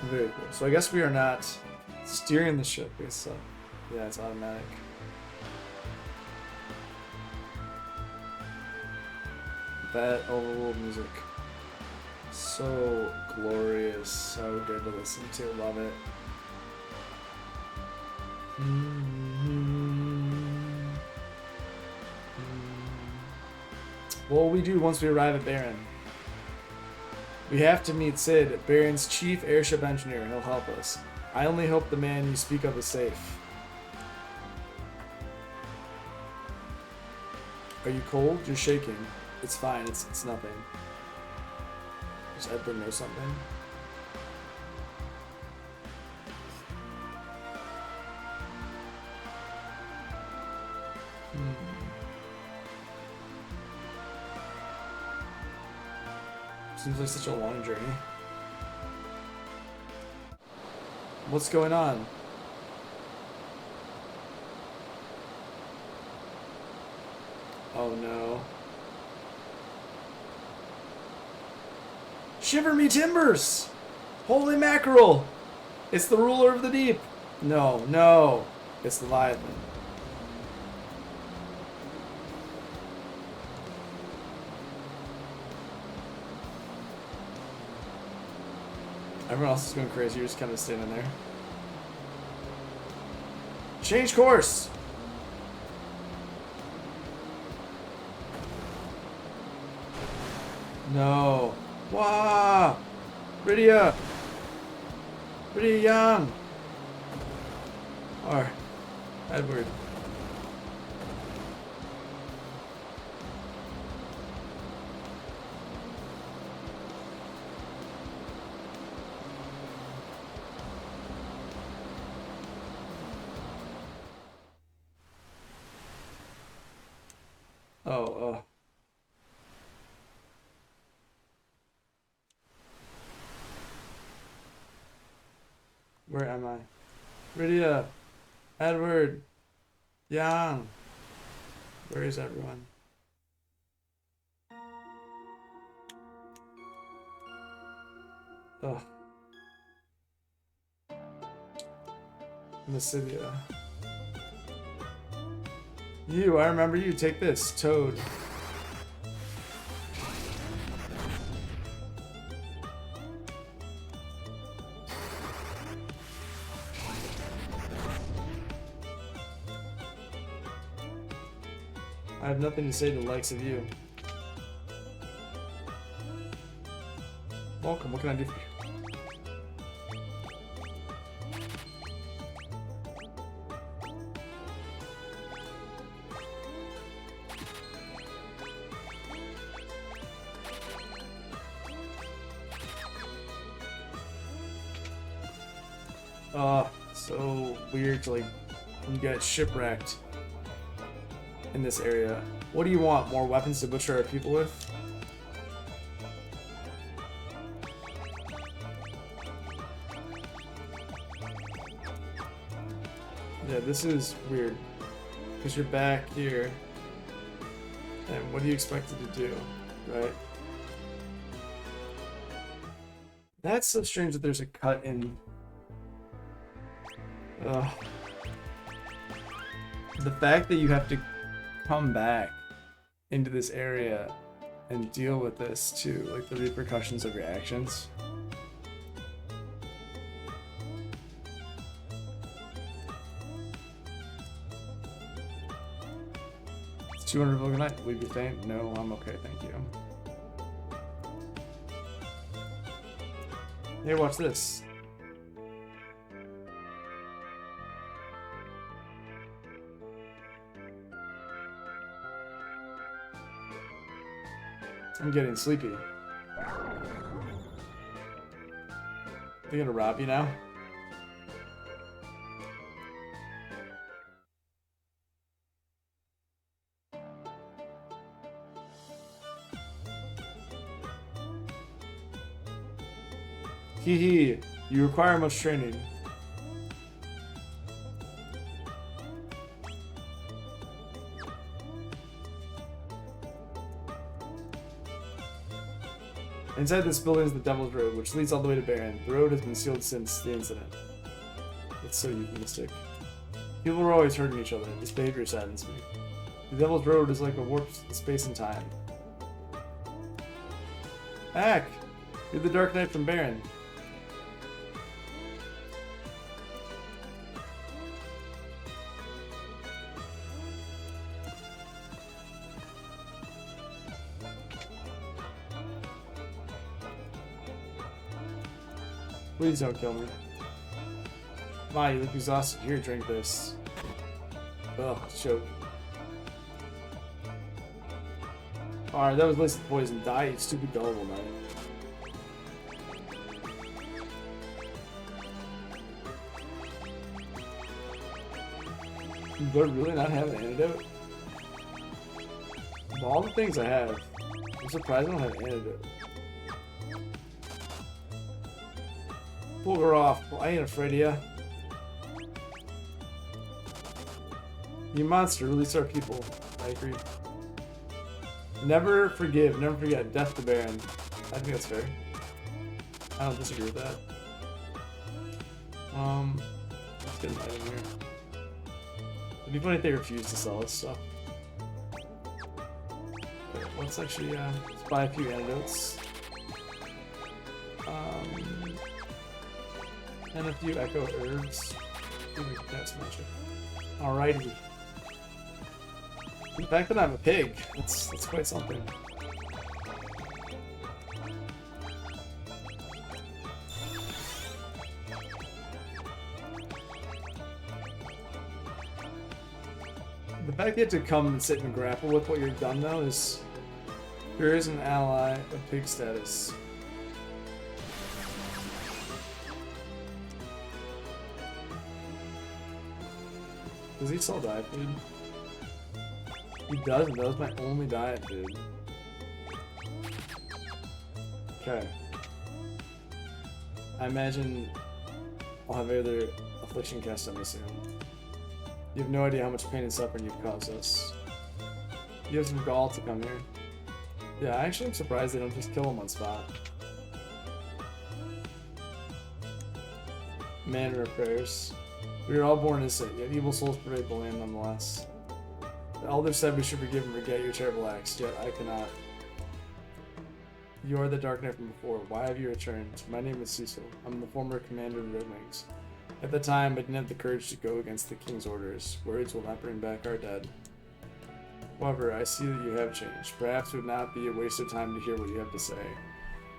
Very cool. So I guess we are not steering the ship. It's, yeah, it's automatic. That overworld music. So glorious. So good to listen to. Love it. What will we do once we arrive at Baron? We have to meet Sid, Baron's chief airship engineer. He'll help us. I only hope the man you speak of is safe. Are you cold? You're shaking. It's fine. It's nothing. Does Edward know something? Seems like such a long journey. What's going on? Oh no. Shiver me timbers! Holy mackerel! It's the ruler of the deep! No, no. It's Leviathan. Everyone else is going crazy. You're just kind of standing there. Change course! No. Wah! Rydia! Rydia Young! Or Edward. Oh. Where am I? Rydia, Edward, Young. Where is everyone? Ugh. Mysidia. You, I remember you. Take this, Toad. I have nothing to say to the likes of you. Welcome, what can I do for you? So weird to like get shipwrecked in this area. What do you want? More weapons to butcher our people with? Yeah, this is weird. Because you're back here. And what do you expect it to do? Right? That's so strange that there's a cut in... The fact that you have to come back into this area and deal with this too, like the repercussions of your actions. It's 200 Vulcanite. Leave your thing? No, I'm okay, thank you. Hey, watch this. I'm getting sleepy. They gonna rob you now? Hee hee, you require much training. Inside this building is the Devil's Road, which leads all the way to Baron. The road has been sealed since the incident. It's so euphemistic. People are always hurting each other. This behavior saddens me. The Devil's Road is like a warp space and time. Ack! You're the Dark Knight from Baron. Please don't kill me. My, you look exhausted. Here, drink this. Ugh, choke. Alright, that was listed poison. Die, you stupid gullible man. Do I really not have an antidote? Of all the things I have, I'm surprised I don't have an antidote. Pull her off. Well, I ain't afraid of ya. You monster, release our people. I agree. Never forgive, never forget. Death to Baron. I think that's fair. I don't disagree with that. Let's get an item here. It'd be funny if they refuse to sell this stuff. Okay, let's actually let's buy a few antidotes. And a few echo herbs. That's magic. Alrighty. The fact that I'm a pig, that's quite something. The fact that you have to come and sit and grapple with what you've done though is there is an ally of pig status. Does he sell diet food? He doesn't. That was my only diet food. Okay. I imagine I'll have other affliction cast on me soon. You have no idea how much pain and suffering you've caused us. You have some gall to come here. Yeah, I actually am surprised they don't just kill him on spot. Manner of prayers. We are all born innocent, yet evil souls pervade the land nonetheless. The elders said we should forgive and forget your terrible acts, yet I cannot. You are the Dark Knight from before. Why have you returned? My name is Cecil. I'm the former commander of the Red Wings. At the time, I didn't have the courage to go against the King's orders. Words will not bring back our dead. However, I see that you have changed. Perhaps it would not be a waste of time to hear what you have to say.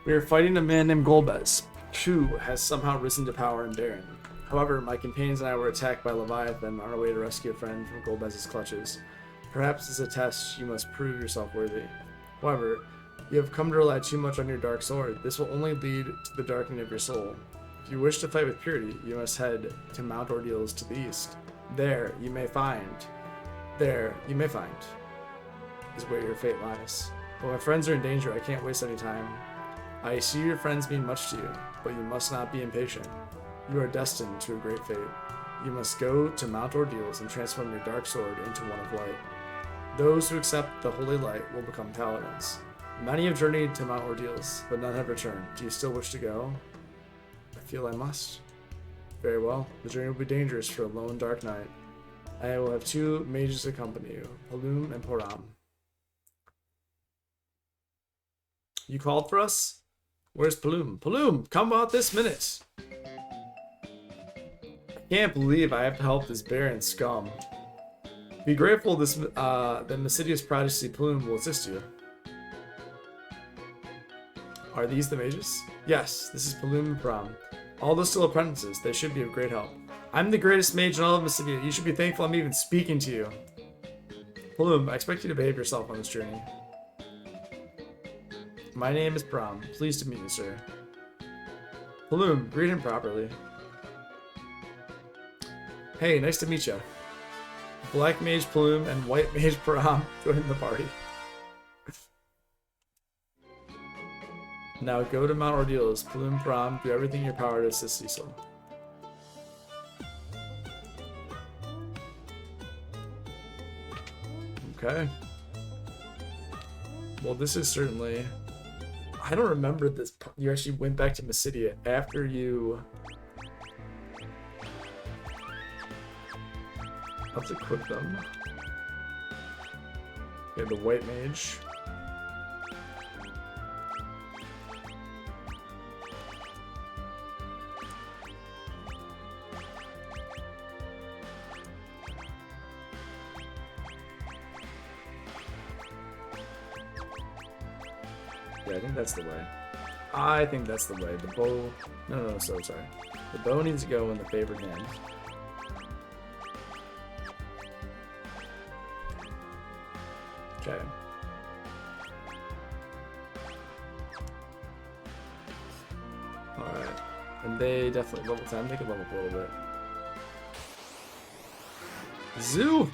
We are fighting a man named Golbez, who has somehow risen to power in Baron. However, my companions and I were attacked by Leviathan on our way to rescue a friend from Golbez's clutches. Perhaps as a test, you must prove yourself worthy. However, you have come to rely too much on your dark sword. This will only lead to the darkening of your soul. If you wish to fight with purity, you must head to Mount Ordeals to the east. There you may find, is where your fate lies. But my friends are in danger. I can't waste any time. I see your friends mean much to you, but you must not be impatient. You are destined to a great fate. You must go to Mount Ordeals and transform your dark sword into one of light. Those who accept the holy light will become paladins. Many have journeyed to Mount Ordeals, but none have returned. Do you still wish to go? I feel I must. Very well. The journey will be dangerous for a lone dark knight. I will have two mages accompany you, Palum and Poram. You called for us? Where's Palum? Palum, come out this minute! I can't believe I have to help this Baron scum. Be grateful that Mesidius Prodigy Palum will assist you. Are these the mages? Yes, this is Palum and Poram. All those still apprentices, they should be of great help. I'm the greatest mage in all of Mesidia. You should be thankful I'm even speaking to you. Palum, I expect you to behave yourself on this journey. My name is Prom. Pleased to meet you, sir. Bloom, greet him properly. Hey, nice to meet you. Black Mage Plume and White Mage Prom join the party. Now go to Mount Ordeals. Plume, Prom, do everything in your power to assist Cecil. Okay. Well, this is certainly... I don't remember this. You actually went back to Mysidia after you... I'll have to equip them. Okay, the White Mage. Yeah, I think that's the way. I think that's the way. The bow... No, so sorry. The bow needs to go in the favored hand. Okay. Alright. And they definitely level 10. They can level up a little bit. Zoo!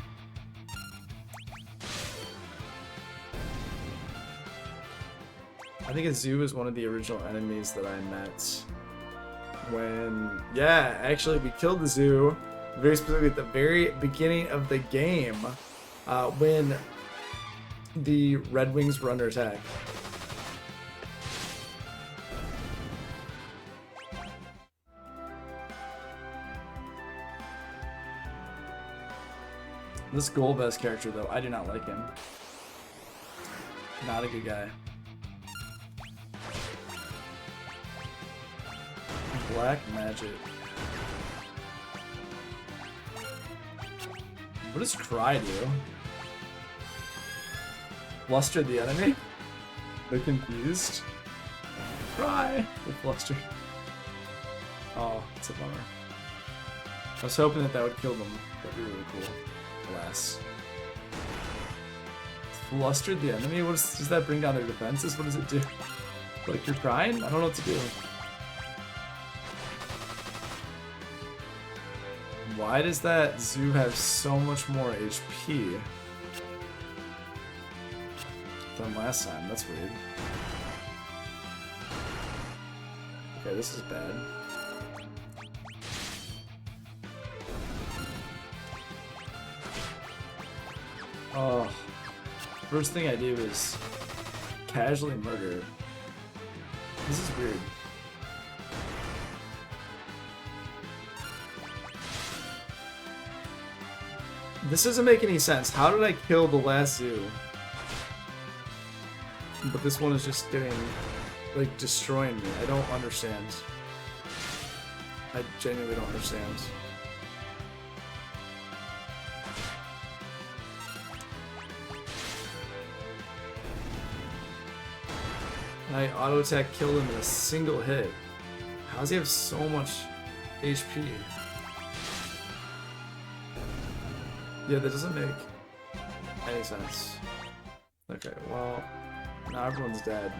I think a zoo is one of the original enemies that I met when... Yeah, actually we killed the zoo very specifically at the very beginning of the game when the Red Wings were under attack. This Golbez character, though, I do not like him. Not a good guy. Black Magic. What does Cry do? Fluster the enemy? They're confused. Cry! They're flustered. Oh, it's a bummer. I was hoping that would kill them. That'd be really cool. Alas. Flustered the enemy? What does that bring down their defenses? What does it do? Like, you're crying? I don't know what to do. Why does that zoo have so much more HP than last time? That's weird. Okay, this is bad. Oh, first thing I do is casually murder. This is weird. This doesn't make any sense. How did I kill the last zoo? But this one is just getting, like, destroying me. I don't understand. I genuinely don't understand. And I auto-attack killed him in a single hit. How does he have so much HP? Yeah, that doesn't make any sense. Okay, well, now everyone's dead.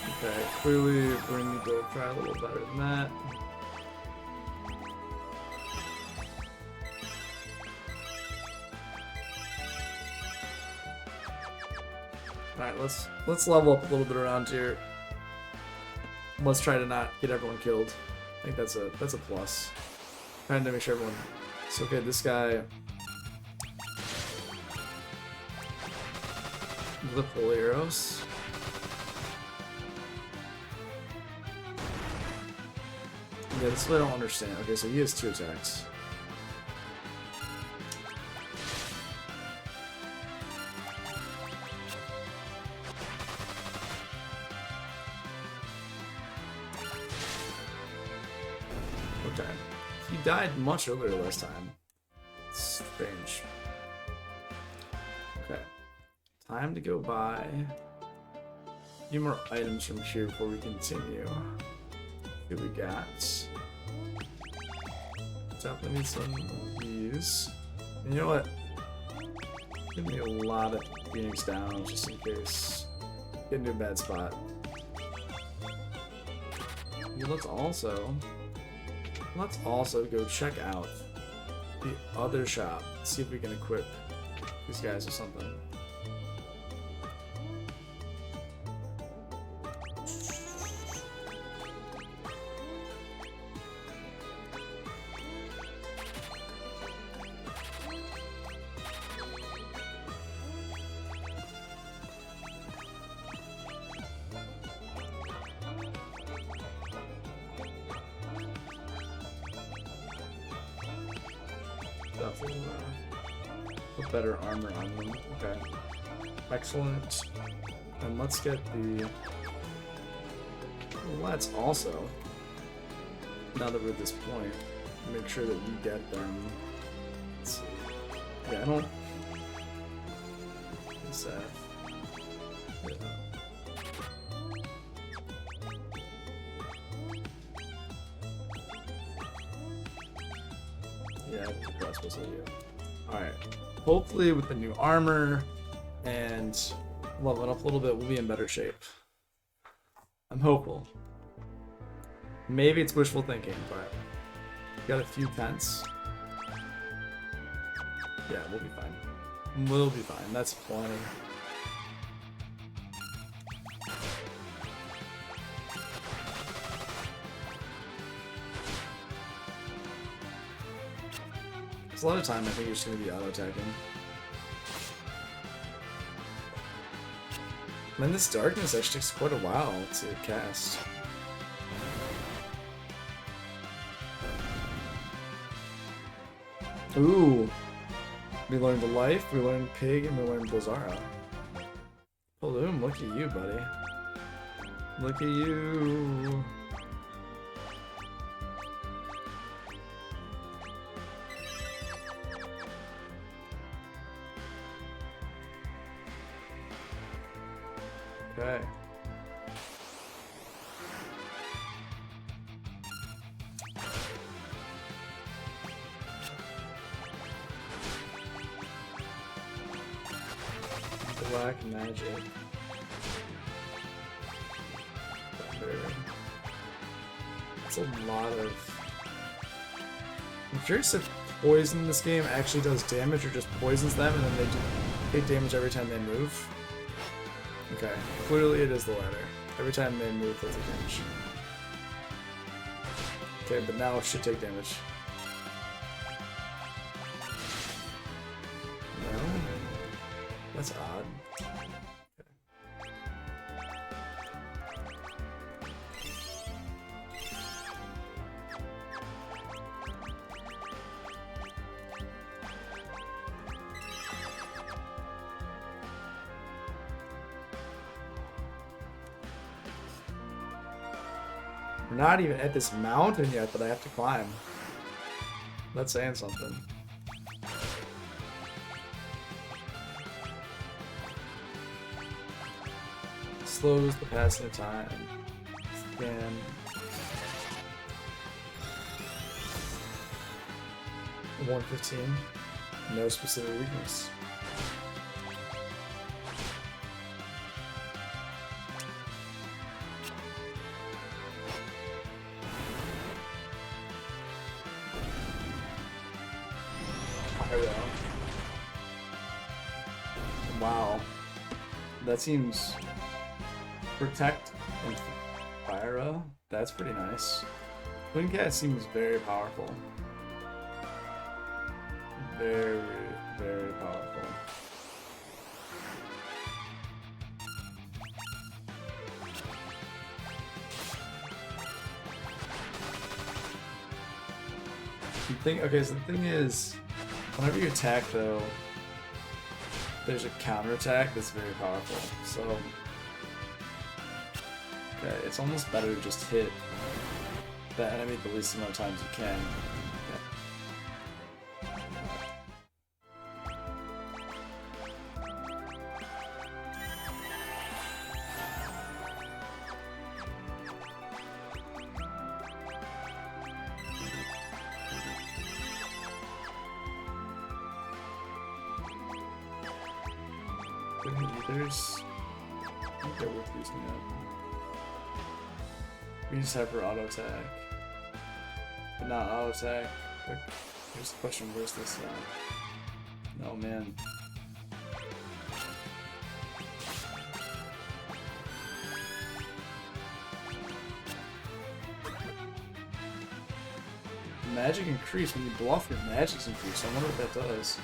Okay, clearly we're going to need to try a little better than that. Alright, let's level up a little bit around here. Let's try to not get everyone killed. I think that's a plus. Trying to make sure everyone... It's okay, this guy... The Poleros. Yeah, this is what I don't understand. Okay, so he has 2 attacks. Okay. He died much earlier last time. It's strange. Okay. Time to go buy a few more items from here before we continue. What we got? Definitely need some of these. And you know what? Give me a lot of Phoenix down just in case. Get into a bad spot. Let's also go check out the other shop. See if we can equip these guys or something. Put better armor on them. Okay. Excellent. And let's get the... Let's also, now that we're at this point, make sure that we get them... Let's see. Yeah, I don't... Seth. Yeah. Yeah, that's supposed to do. Alright. Hopefully with the new armor and leveling up a little bit, we'll be in better shape. I'm hopeful. Maybe it's wishful thinking, but got a few pence. Yeah, we'll be fine. We'll be fine. That's plenty. A lot of time I think you're just going to be auto-attacking. Man, this darkness actually takes quite a while to cast. Ooh! We learned the life, we learned pig, and we learned Blazara. Bloom, look at you, buddy. Look at you. Okay. Black magic. That's a lot of... I'm curious if poison in this game actually does damage or just poisons them and then they take damage every time they move. Okay, clearly it is the latter. Every time they move, they'll take damage. Okay, but now it should take damage. No? That's odd. We're not even at this mountain yet that I have to climb. That's saying something. Slows the passing of time. Scan. $115. No specific weakness. Wow. That seems... Protect and Fyra? That's pretty nice. Twin Cat seems very powerful. Very, very powerful. Okay, so the thing is, whenever you attack though, there's a counterattack that's very powerful. So, okay, it's almost better to just hit the enemy the least amount of times you can. Couldn't hit ethers. I think they're worth using up. We just have her auto attack. But not auto attack. Quick. Here's the question, where's this now? Oh man. Magic increase when you bluff, your magic's increased. I wonder what that does.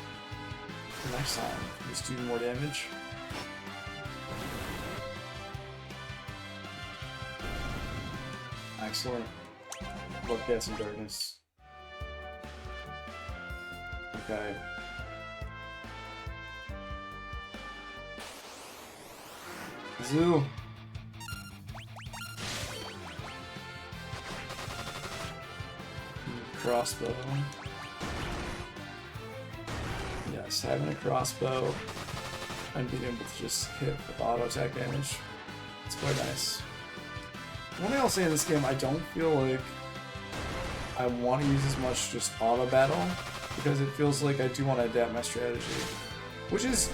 For next time, just do more damage. Excellent. Love casting darkness. Okay. Zoo. Crossbow. Yes, having a crossbow and being able to just hit with auto attack damage. It's quite nice. One thing I'll say in this game, I don't feel like I want to use as much just auto battle because it feels like I do want to adapt my strategy, which is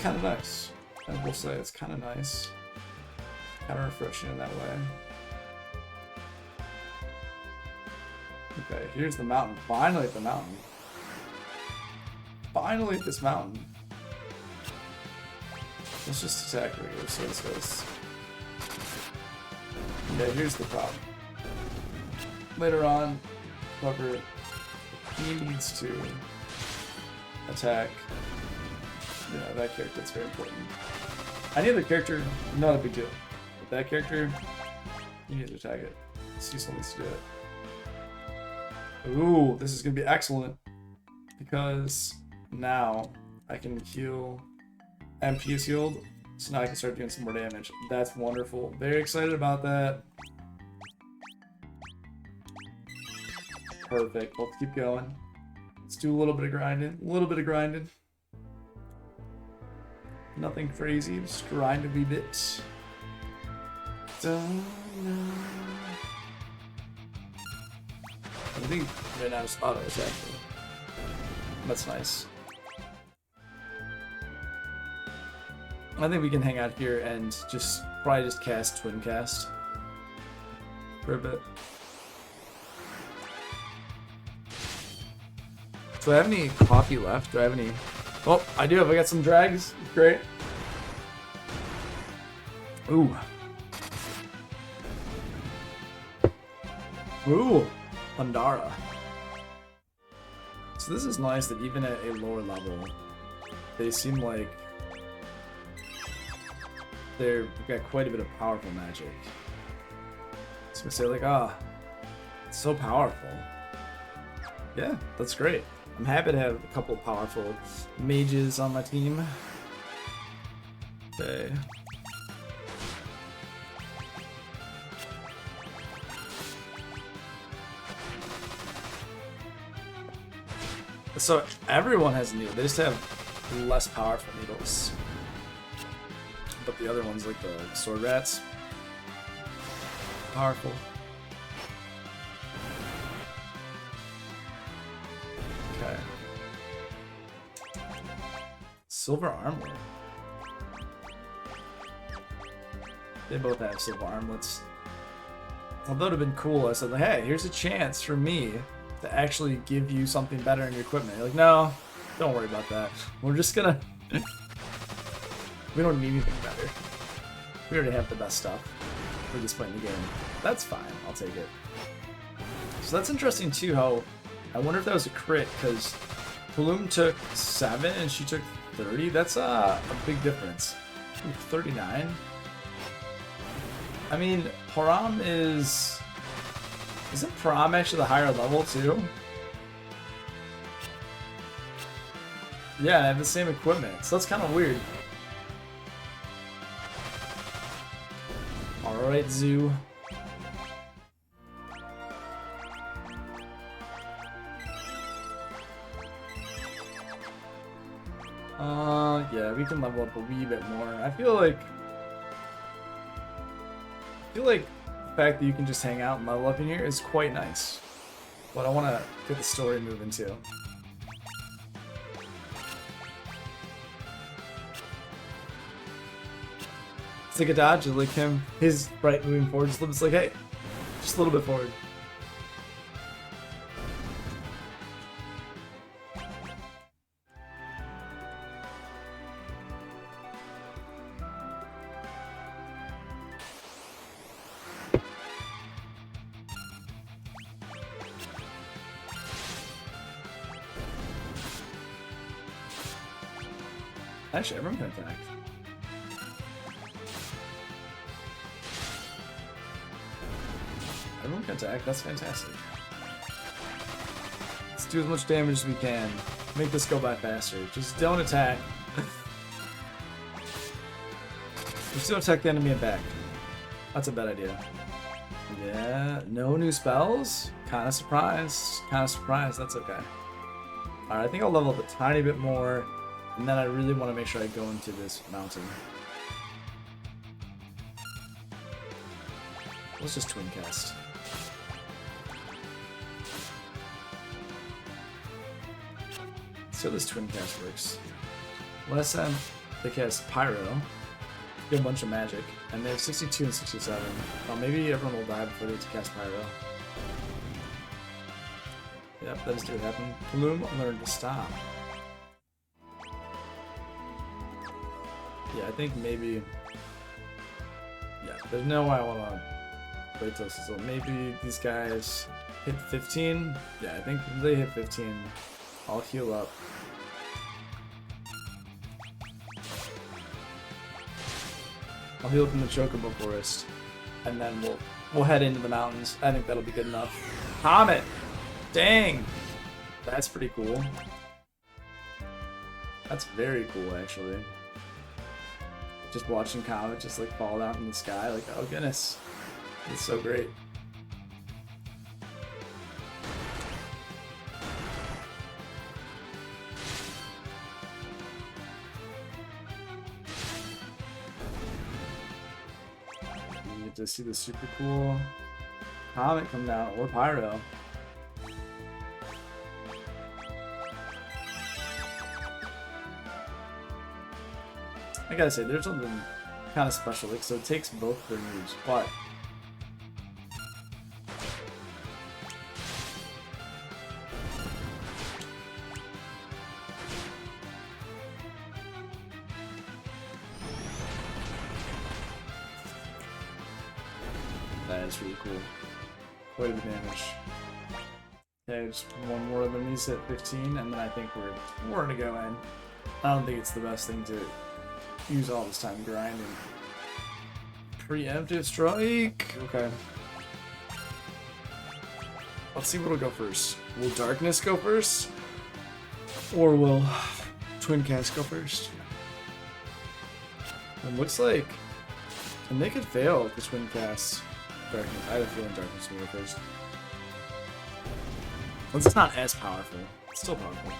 kind of nice. I will say it's kind of nice, kind of refreshing in that way. Okay, here's the mountain. Finally at the mountain. Finally at this mountain. Let's just attack regular so this goes. Yeah, here's the problem. Later on, whoever he needs to attack, yeah, that character, that's very important. Any other character, not a big deal. But that character, you need to attack it. Cecil needs to do it. Ooh, this is gonna be excellent because now I can heal. MP is healed, so now I can start doing some more damage. That's wonderful. Very excited about that. Perfect. Let's keep going. Let's do a little bit of grinding. A little bit of grinding. Nothing crazy. Just grind a wee bit. I think right now it's auto attack. That's nice. I think we can hang out here and probably just cast Twin Cast for a bit. Do I have any coffee left? Do I have any? Oh, I do have. I got some drags. Great. Ooh. Ooh. Pandara. So this is nice that even at a lower level, they seem like they've got quite a bit of powerful magic. So we say like, it's so powerful. Yeah, that's great. I'm happy to have a couple of powerful mages on my team. Okay. So everyone has a needle, they just have less powerful needles. But the other ones, like the sword rats, powerful. Okay. Silver armor. They both have silver armlets. Although it would have been cool, I said, like, hey, here's a chance for me to actually give you something better in your equipment. You're like, no, don't worry about that. We're just gonna... We don't need anything better. We already have the best stuff for this point in the game. That's fine, I'll take it. So that's interesting too, how... I wonder if that was a crit, because Bloom took 7 and she took 30. That's a big difference. Ooh, 39? I mean, Param is... Isn't Param actually the higher level too? Yeah, I have the same equipment, so that's kind of weird. Alright, Zoo. Yeah, we can level up a wee bit more. I feel like the fact that you can just hang out and level up in here is quite nice. But I want to get the story moving too. take a dodge, and like him, his right moving forward, just it's like, hey, just a little bit forward. Actually, everyone can attack. Everyone can attack. That's fantastic. Let's do as much damage as we can. Make this go by faster. Just don't attack. Just don't attack the enemy and back. That's a bad idea. Yeah, no new spells? Kinda surprised. Kinda surprised. That's okay. Alright, I think I'll level up a tiny bit more. And then I really want to make sure I go into this mountain. Let's just twin cast. So this twin cast works. Last time they cast Pyro, get a bunch of magic, and they have 62 and 67. Well, maybe everyone will die before they get to cast Pyro. Yep, that is what happened. Bloom learned to stop. Yeah, I think maybe... Yeah, there's no way I want to wait till so maybe these guys hit 15? Yeah, I think if they hit 15, I'll heal up. I'll heal up in the Chocobo Forest, and then we'll head into the mountains. I think that'll be good enough. Comet! Dang! That's pretty cool. That's very cool, actually. Just watching Comet just like fall down from the sky, like, oh goodness. It's so great. You get to see the super cool Comet come down, or Pyro. I gotta say, there's something kind of special, like, so it takes both their moves, but that is really cool. Quite a bit of damage. Okay, just one more of them needs to hit 15, and then I think we're gonna go in. I don't think it's the best thing to use all this time grinding. Preemptive strike! Okay. Let's see what'll go first. Will Darkness go first? Or will Twin Cast go first? It looks like... And they could fail if the Twin Cast Darkness. I have a feeling Darkness will go first. It's not as powerful. It's still powerful.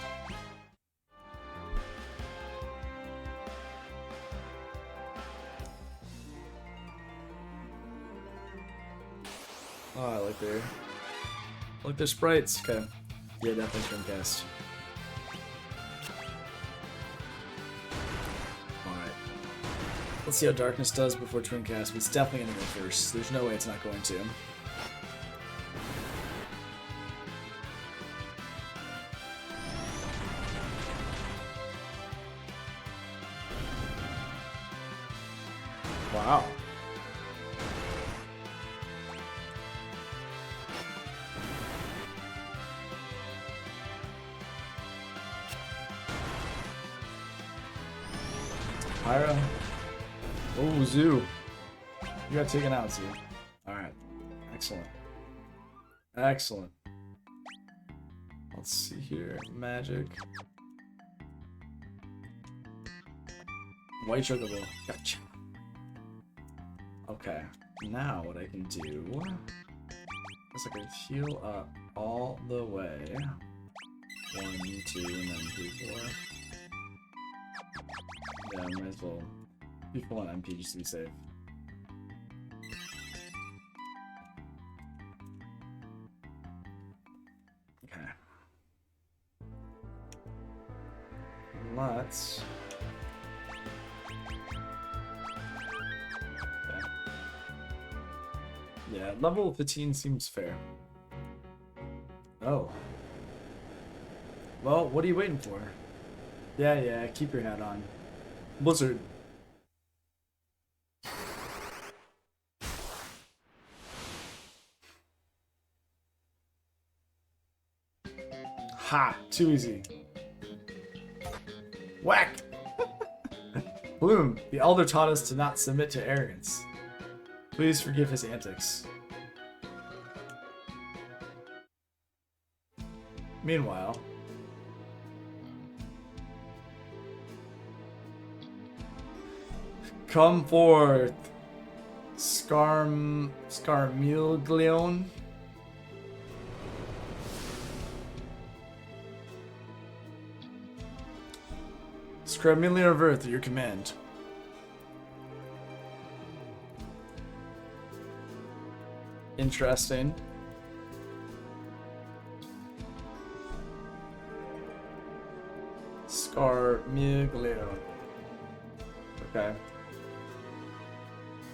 Oh, I like their sprites. Okay. Yeah, definitely Twin Cast. Alright. Let's see how Darkness does before Twin Cast, but it's definitely gonna go first. There's no way it's not going to. Wow. Pyro. Oh, Zoo. You got taken out, Zoo. Alright. Excellent. Excellent. Let's see here. Magic. White Chocobo. Gotcha. Okay. Now what I can do is I can heal up all the way. 1, 2, and then 3, 4. Yeah, I might as well be full on MP just to be safe. Okay. Let's Yeah, level 15 seems fair. Oh. Well, what are you waiting for? Yeah, keep your hat on. Blizzard. Ha! Too easy. Whack! Bloom, the Elder taught us to not submit to arrogance. Please forgive his antics. Meanwhile... Come forth, Scarmiglione. Scarmiglione of Earth at your command. Interesting. Scarmiglione. Okay.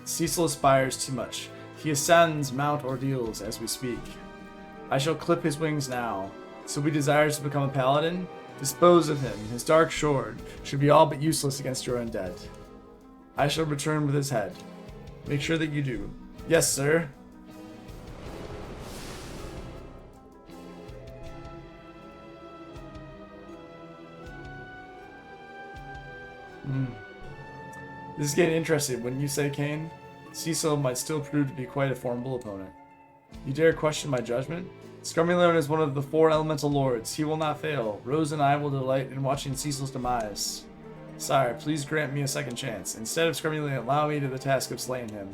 Cecil aspires too much. He ascends mount ordeals as we speak. I shall clip his wings now. So he desires to become a paladin? Dispose of him. His dark sword should be all but useless against your undead. I shall return with his head. Make sure that you do. Yes, sir. This is getting interesting. Wouldn't you say, Kane? Cecil might still prove to be quite a formidable opponent. You dare question my judgment? Scarmiglione is one of the 4 elemental lords. He will not fail. Rose and I will delight in watching Cecil's demise. Sire, please grant me a second chance. Instead of Scarmiglione, allow me to the task of slaying him.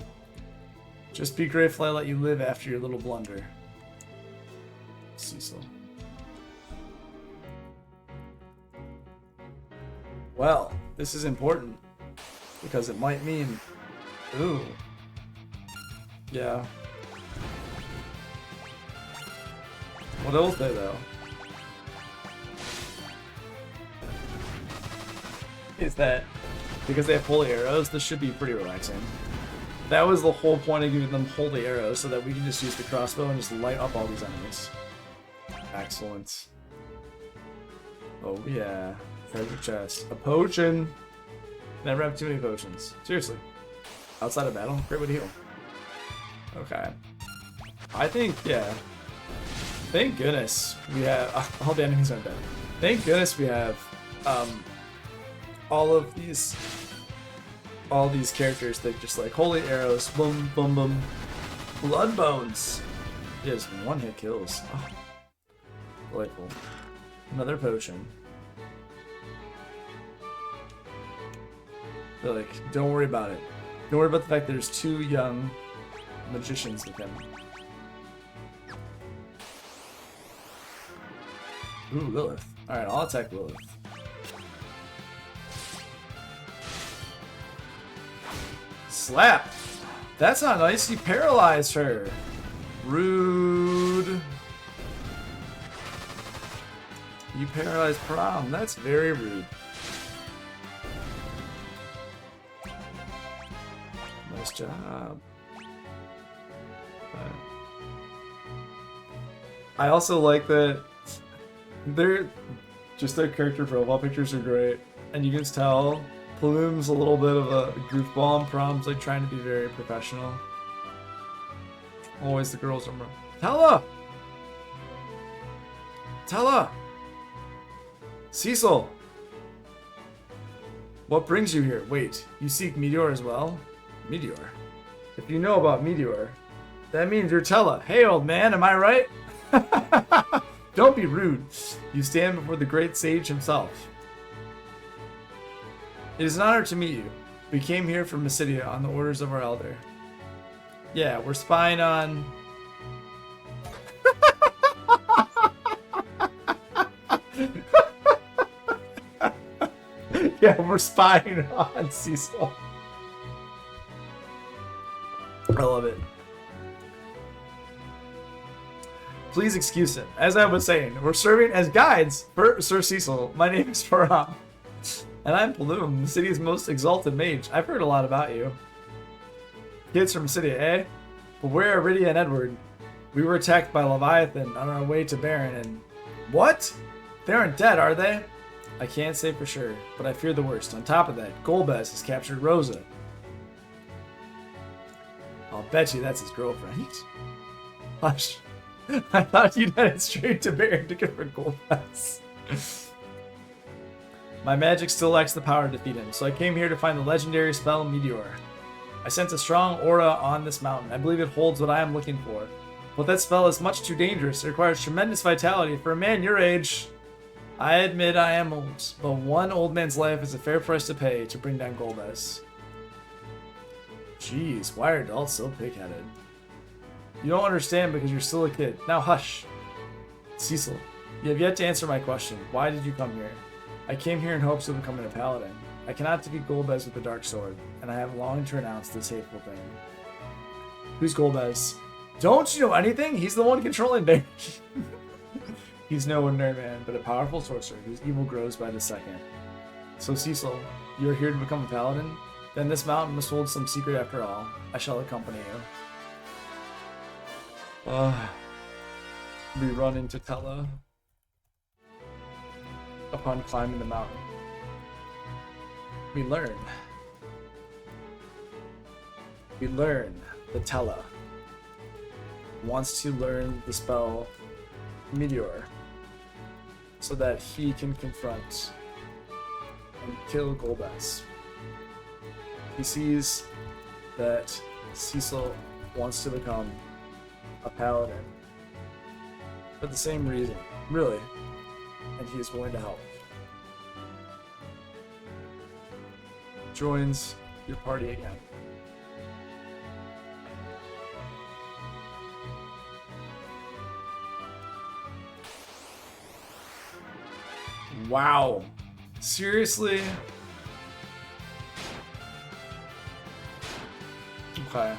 Just be grateful I let you live after your little blunder. Cecil. Well, this is important. Because it might mean... Ooh. Yeah. What else they though? Is that because they have holy arrows? This should be pretty relaxing. That was the whole point of giving them holy arrows, so that we can just use the crossbow and just light up all these enemies. Excellent. Oh yeah. Treasure chest. A potion! Never have too many potions. Seriously. Outside of battle, great way to heal. Okay. I think, yeah. Thank goodness we have... all the enemies aren't dead. Thank goodness we have all these characters that just like holy arrows, boom, boom, boom. Blood bones. Yes, one hit kills. Oh. Delightful. Another potion. They're like, don't worry about it. Don't worry about the fact that there's 2 young magicians with him. Ooh, Lilith. Alright, I'll attack Lilith. Slap! That's not nice, you paralyzed her. Rude. You paralyzed Prom. That's very rude. Nice job. I also like that their character profile pictures are great, and you can just tell Plume's a little bit of a goofball, and Prom's like trying to be very professional. Always the girls are more. Tella! Tella! Cecil! What brings you here? Wait, you seek Meteor as well? Meteor? If you know about Meteor, that means you're Tella. Hey, old man, am I right? Don't be rude. You stand before the great sage himself. It is an honor to meet you. We came here from Mysidia on the orders of our elder. Yeah, we're spying on... Yeah, we're spying on Cecil. I love it. Please excuse him. As I was saying, we're serving as guides for Sir Cecil. My name is Farah. And I'm Bloom, the city's most exalted mage. I've heard a lot about you. Kids from Mysidia, eh? Where are Rydia and Edward? We were attacked by Leviathan on our way to Baron and... What? They aren't dead, are they? I can't say for sure, but I fear the worst. On top of that, Golbez has captured Rosa. I'll bet you that's his girlfriend. Hush. I thought you'd headed straight to Baron to confront Golbez. My magic still lacks the power to defeat him, so I came here to find the legendary spell Meteor. I sense a strong aura on this mountain. I believe it holds what I am looking for. But that spell is much too dangerous. It requires tremendous vitality for a man your age. I admit I am old, but one old man's life is a fair price to pay to bring down Golbez. Jeez, why are adults so pig-headed? You don't understand because you're still a kid. Now hush. Cecil, you have yet to answer my question. Why did you come here? I came here in hopes of becoming a paladin. I cannot defeat Golbez with the dark sword, and I have longed to renounce this hateful thing. Who's Golbez? Don't you know anything? He's the one controlling Baron. He's no ordinary man, but a powerful sorcerer whose evil grows by the second. So Cecil, you are here to become a paladin? Then this mountain must hold some secret after all. I shall accompany you. We run into Tella upon climbing the mountain. We learn that Tella wants to learn the spell Meteor so that he can confront and kill Golbez. He sees that Cecil wants to become a paladin for the same reason, really, and he is willing to help. Joins your party again. Wow. Seriously? Okay.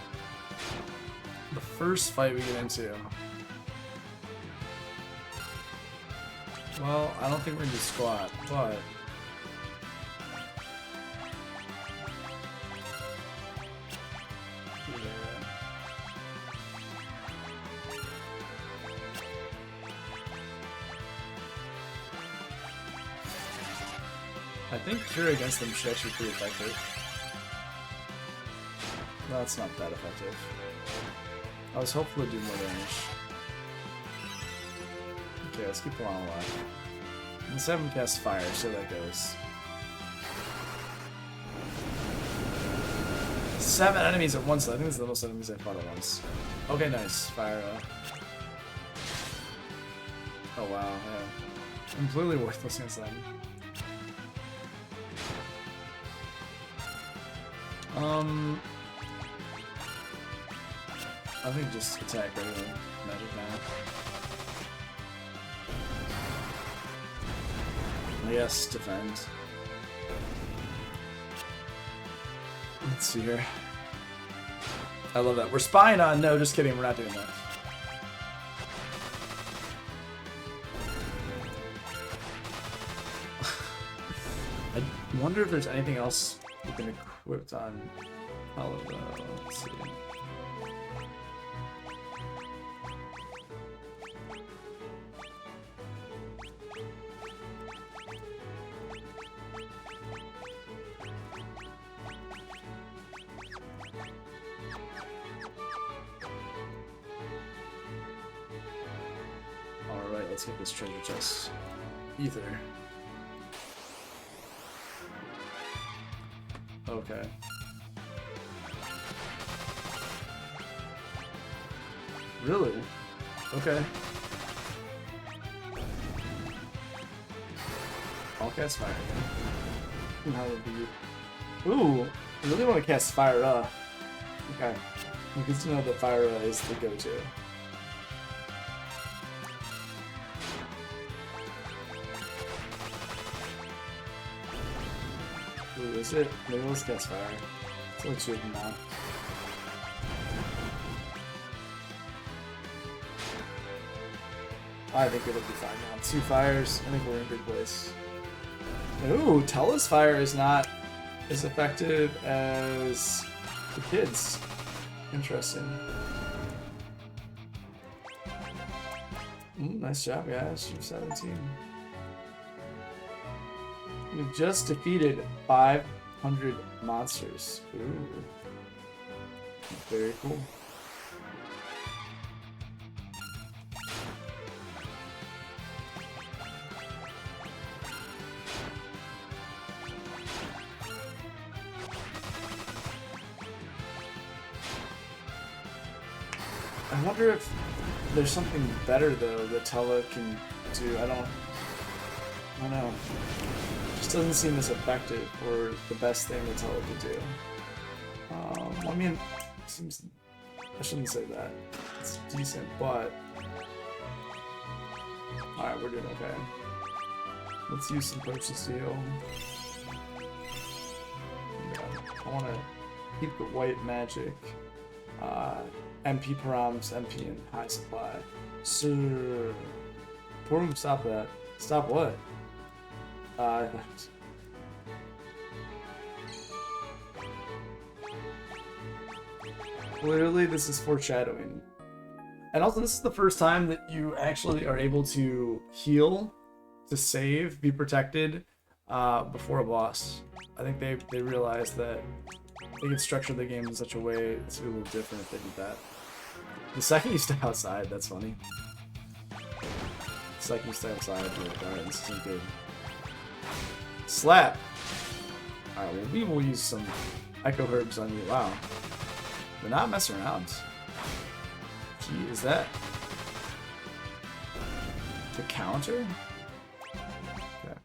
The first fight we get into. Well, I don't think we're gonna do squat, but... I think Cure against them should actually be pretty effective. No, it's not that effective. I was hopeful to do more damage. Okay, let's keep Alana alive. Let's have him cast fire, see how that goes. 7 enemies at once. I think this is the most enemies I fought at once. Okay, nice. Fire. Oh wow, yeah. Completely worthless against them. I think just attack regular magic now. Yes, defend. Let's see here. I love that. We're spying on... No, just kidding. We're not doing that. I wonder if there's anything else we can equip on all of the... Let's see. Alright, let's get this treasure chest. Ether. Okay. Really? Okay. I'll cast fire again. How would be... Ooh! I really want to cast Fire. Okay. Good to know that Fire is the go-to. Ooh, is it? Maybe let's cast Fire. It's like 2 of them now. I think it'll be fine now. 2 fires. I think we're in a good place. Ooh, Tella's fire is not as effective as the kids. Interesting. Nice job, guys. You're 17. You've just defeated 500 monsters. Ooh. Very cool. I wonder if there's something better though that Tella can do. I don't know. It just doesn't seem as effective or the best thing that Tella could do. I mean, seems I shouldn't say that. It's decent, but alright, we're doing okay. Let's use some potions to heal. Yeah, I want to keep the white magic. MP params, MP in high supply. Sir, Porum, stop that. Stop what? Clearly, this is foreshadowing. And also, this is the first time that you actually are able to heal, to save, be protected before a boss. I think they realized that they could structure the game in such a way to be a little different if they did that. The second you step outside, that's funny. The second you step outside, you're like, alright, this isn't good. Slap! Alright, well, we will use some Echo Herbs on you. Wow. They're not messing around. Gee, is that the counter? Okay.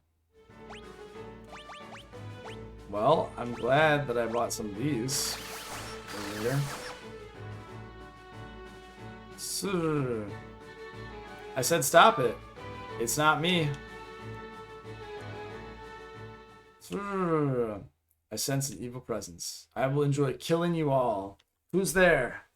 Well, I'm glad that I bought some of these earlier. I said stop it. It's not me. I sense an evil presence. I will enjoy killing you all. Who's there?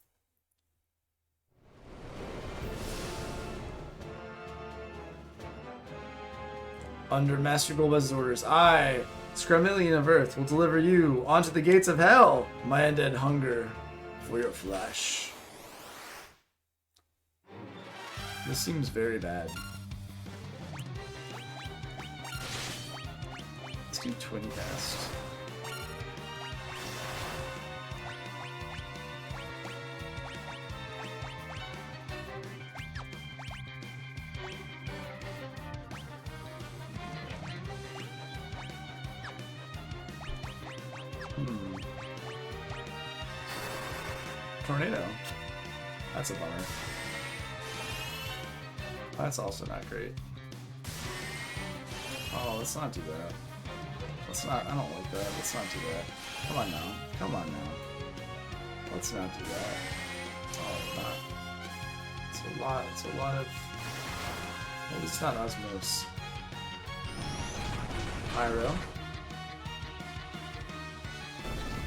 Under Master Golbez's orders, I, Scramillion of Earth, will deliver you onto the gates of hell, my undead hunger for your flesh. This seems very bad. Let's do Twin Cast. Tornado. That's a bummer. That's also not great. Oh, let's not do that. Let's not, I don't like that. Let's not do that. Come on now. Come on now. Let's not do that. Oh, not. It's a lot of... Well, it's not Osmos. Pyro.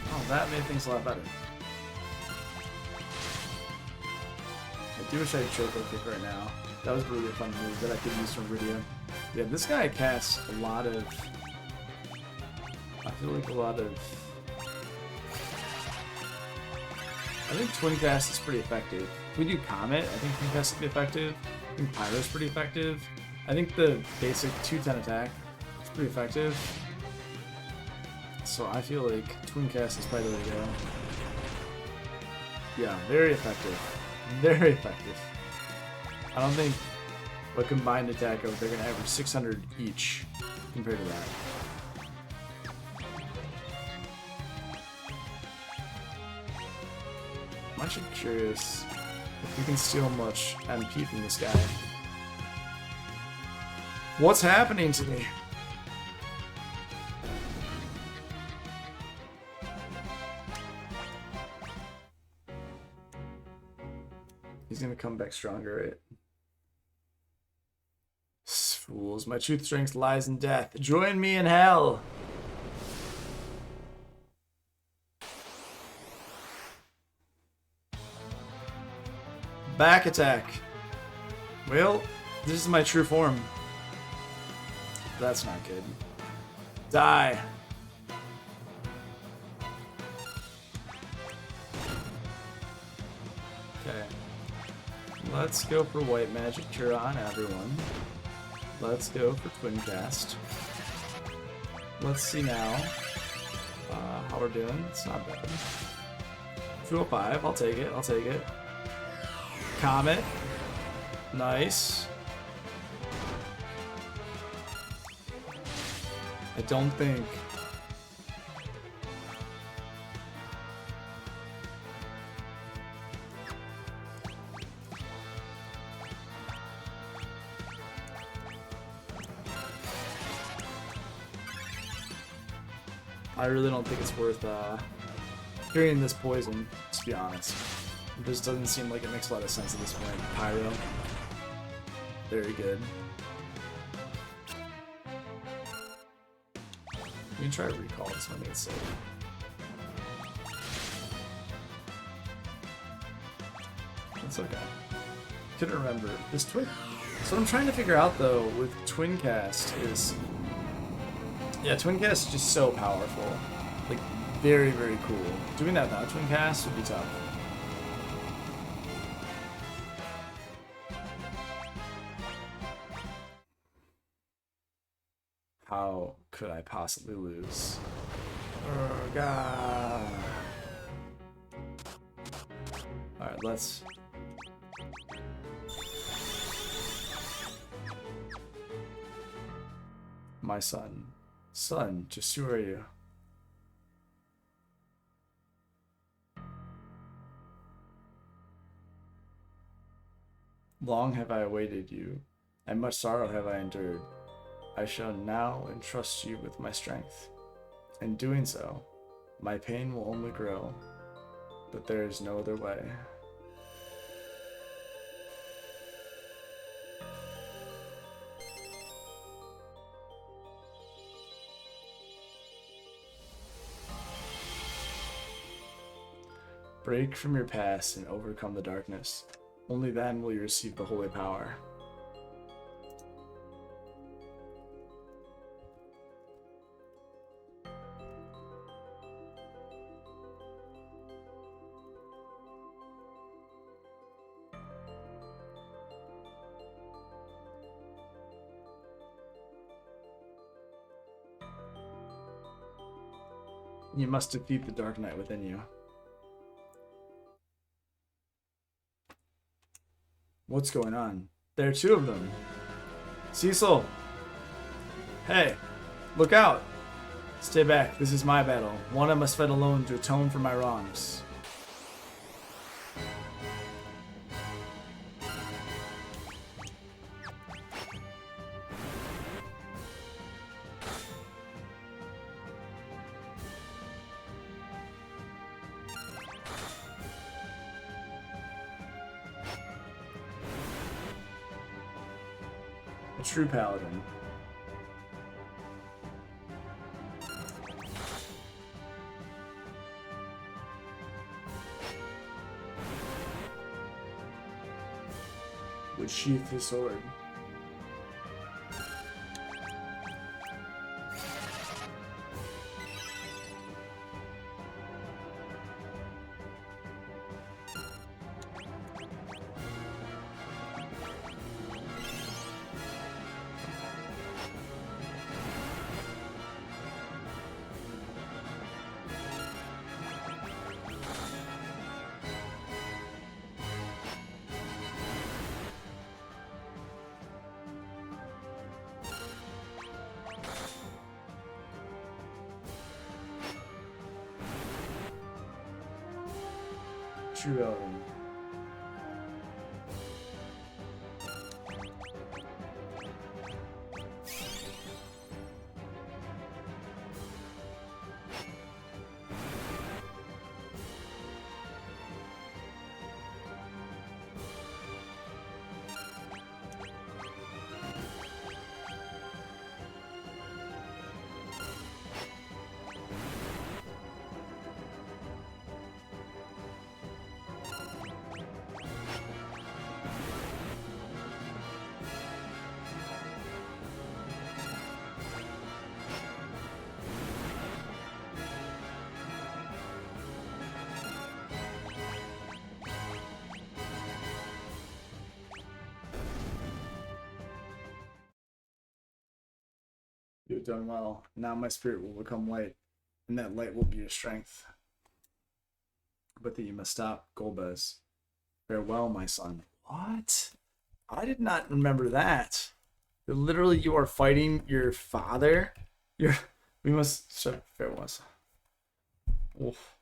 Oh, that made things a lot better. I do wish I had Choco Kick right now. That was really a fun move that I could use from Viridian. Yeah, this guy casts a lot of... I feel like a lot of... I think Twin Cast is pretty effective. If we do Comet, I think Twin Cast would be effective. I think Pyro is pretty effective. I think the basic 210 attack is pretty effective. So I feel like Twin Cast is probably the way to go. Yeah, very effective. Very effective. I don't think a combined attack of they're gonna average 600 each compared to that. I'm actually curious if we can steal much MP from this guy. What's happening to me? He's gonna come back stronger, right? Fools, my truth strength lies in death. Join me in hell. Back attack. Well, this is my true form. That's not good. Die. Okay. Let's go for White Magic Cure on everyone. Let's go for Twin Cast. Let's see now how we're doing. It's not bad. 205, I'll take it, I'll take it. Comet. Nice. I don't think... I really don't think it's worth carrying this poison, to be honest. It just doesn't seem like it makes a lot of sense at this point. Pyro. Very good. We can try to recall this one, it's safe. That's okay. Couldn't remember. This twin... So what I'm trying to figure out, though, with Twin Cast is... Yeah, Twin Cast is just so powerful. Like, very, very cool. Doing that without Twin Cast would be tough. How could I possibly lose? Oh, God. Alright, let's... My son. Son, just who are you? Long have I awaited you, and much sorrow have I endured. I shall now entrust you with my strength. In doing so, my pain will only grow, but there is no other way. Break from your past and overcome the darkness. Only then will you receive the holy power. You must defeat the Dark Knight within you. What's going on? There are two of them. Cecil! Hey! Look out! Stay back. This is my battle. One I must fight alone to atone for my wrongs. A true paladin. Would sheath his sword. True Elven. You have done well. Now my spirit will become light, and that light will be your strength. But that you must stop, Golbez. Farewell, my son. What? I did not remember that. Literally, you are fighting your father. We must shut farewell. Oof.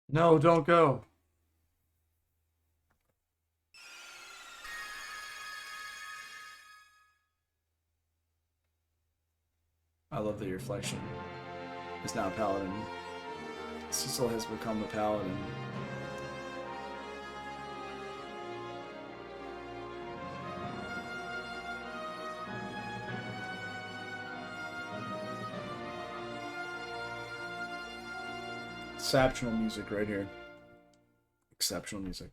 No, don't go. I love that your reflection is now a paladin. Cecil has become a paladin. Exceptional music right here. Exceptional music.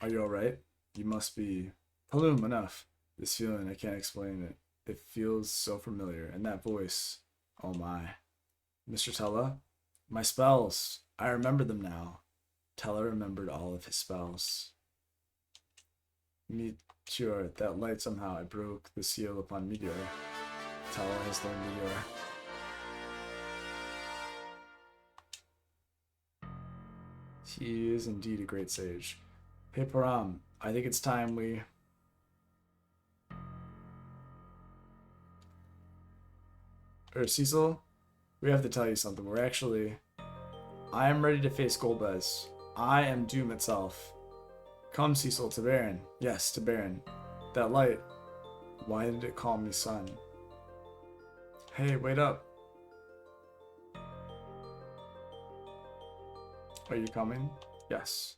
Are you alright? You must be. Halloum, enough. This feeling, I can't explain it. It feels so familiar. And that voice, oh my. Mr. Tella? My spells. I remember them now. Tella remembered all of his spells. Meteor, that light somehow. I broke the seal upon Meteor. Tella has learned Meteor. He is indeed a great sage. Hey Param, I think it's time we... Cecil, we have to tell you something. We're actually... I am ready to face Golbez. I am doom itself. Come, Cecil, to Baron. Yes, to Baron. That light. Why did it call me son? Hey, wait up. Are you coming? Yes.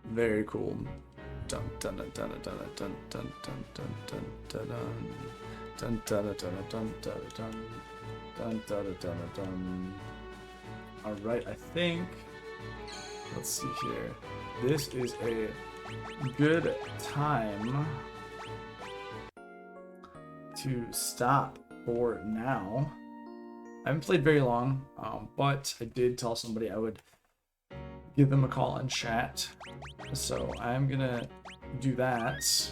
Very cool. Dun dun dun dun dun dun dun dun dun dun dun dun dun dun dun dun dun dun dun dun. All right, I think. Let's see here. This is a good time to stop for now. I haven't played very long, but I did tell somebody I would give them a call and chat. So I'm gonna do that,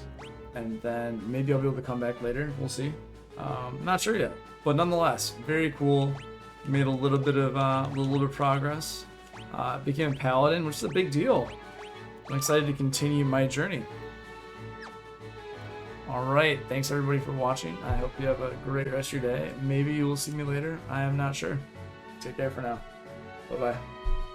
and then maybe I'll be able to come back later. We'll see. Not sure yet, but nonetheless, very cool. Made a little bit of progress. Became a paladin, which is a big deal. I'm excited to continue my journey. Alright, thanks everybody for watching. I hope you have a great rest of your day. Maybe you will see me later. I am not sure. Take care for now. Bye-bye.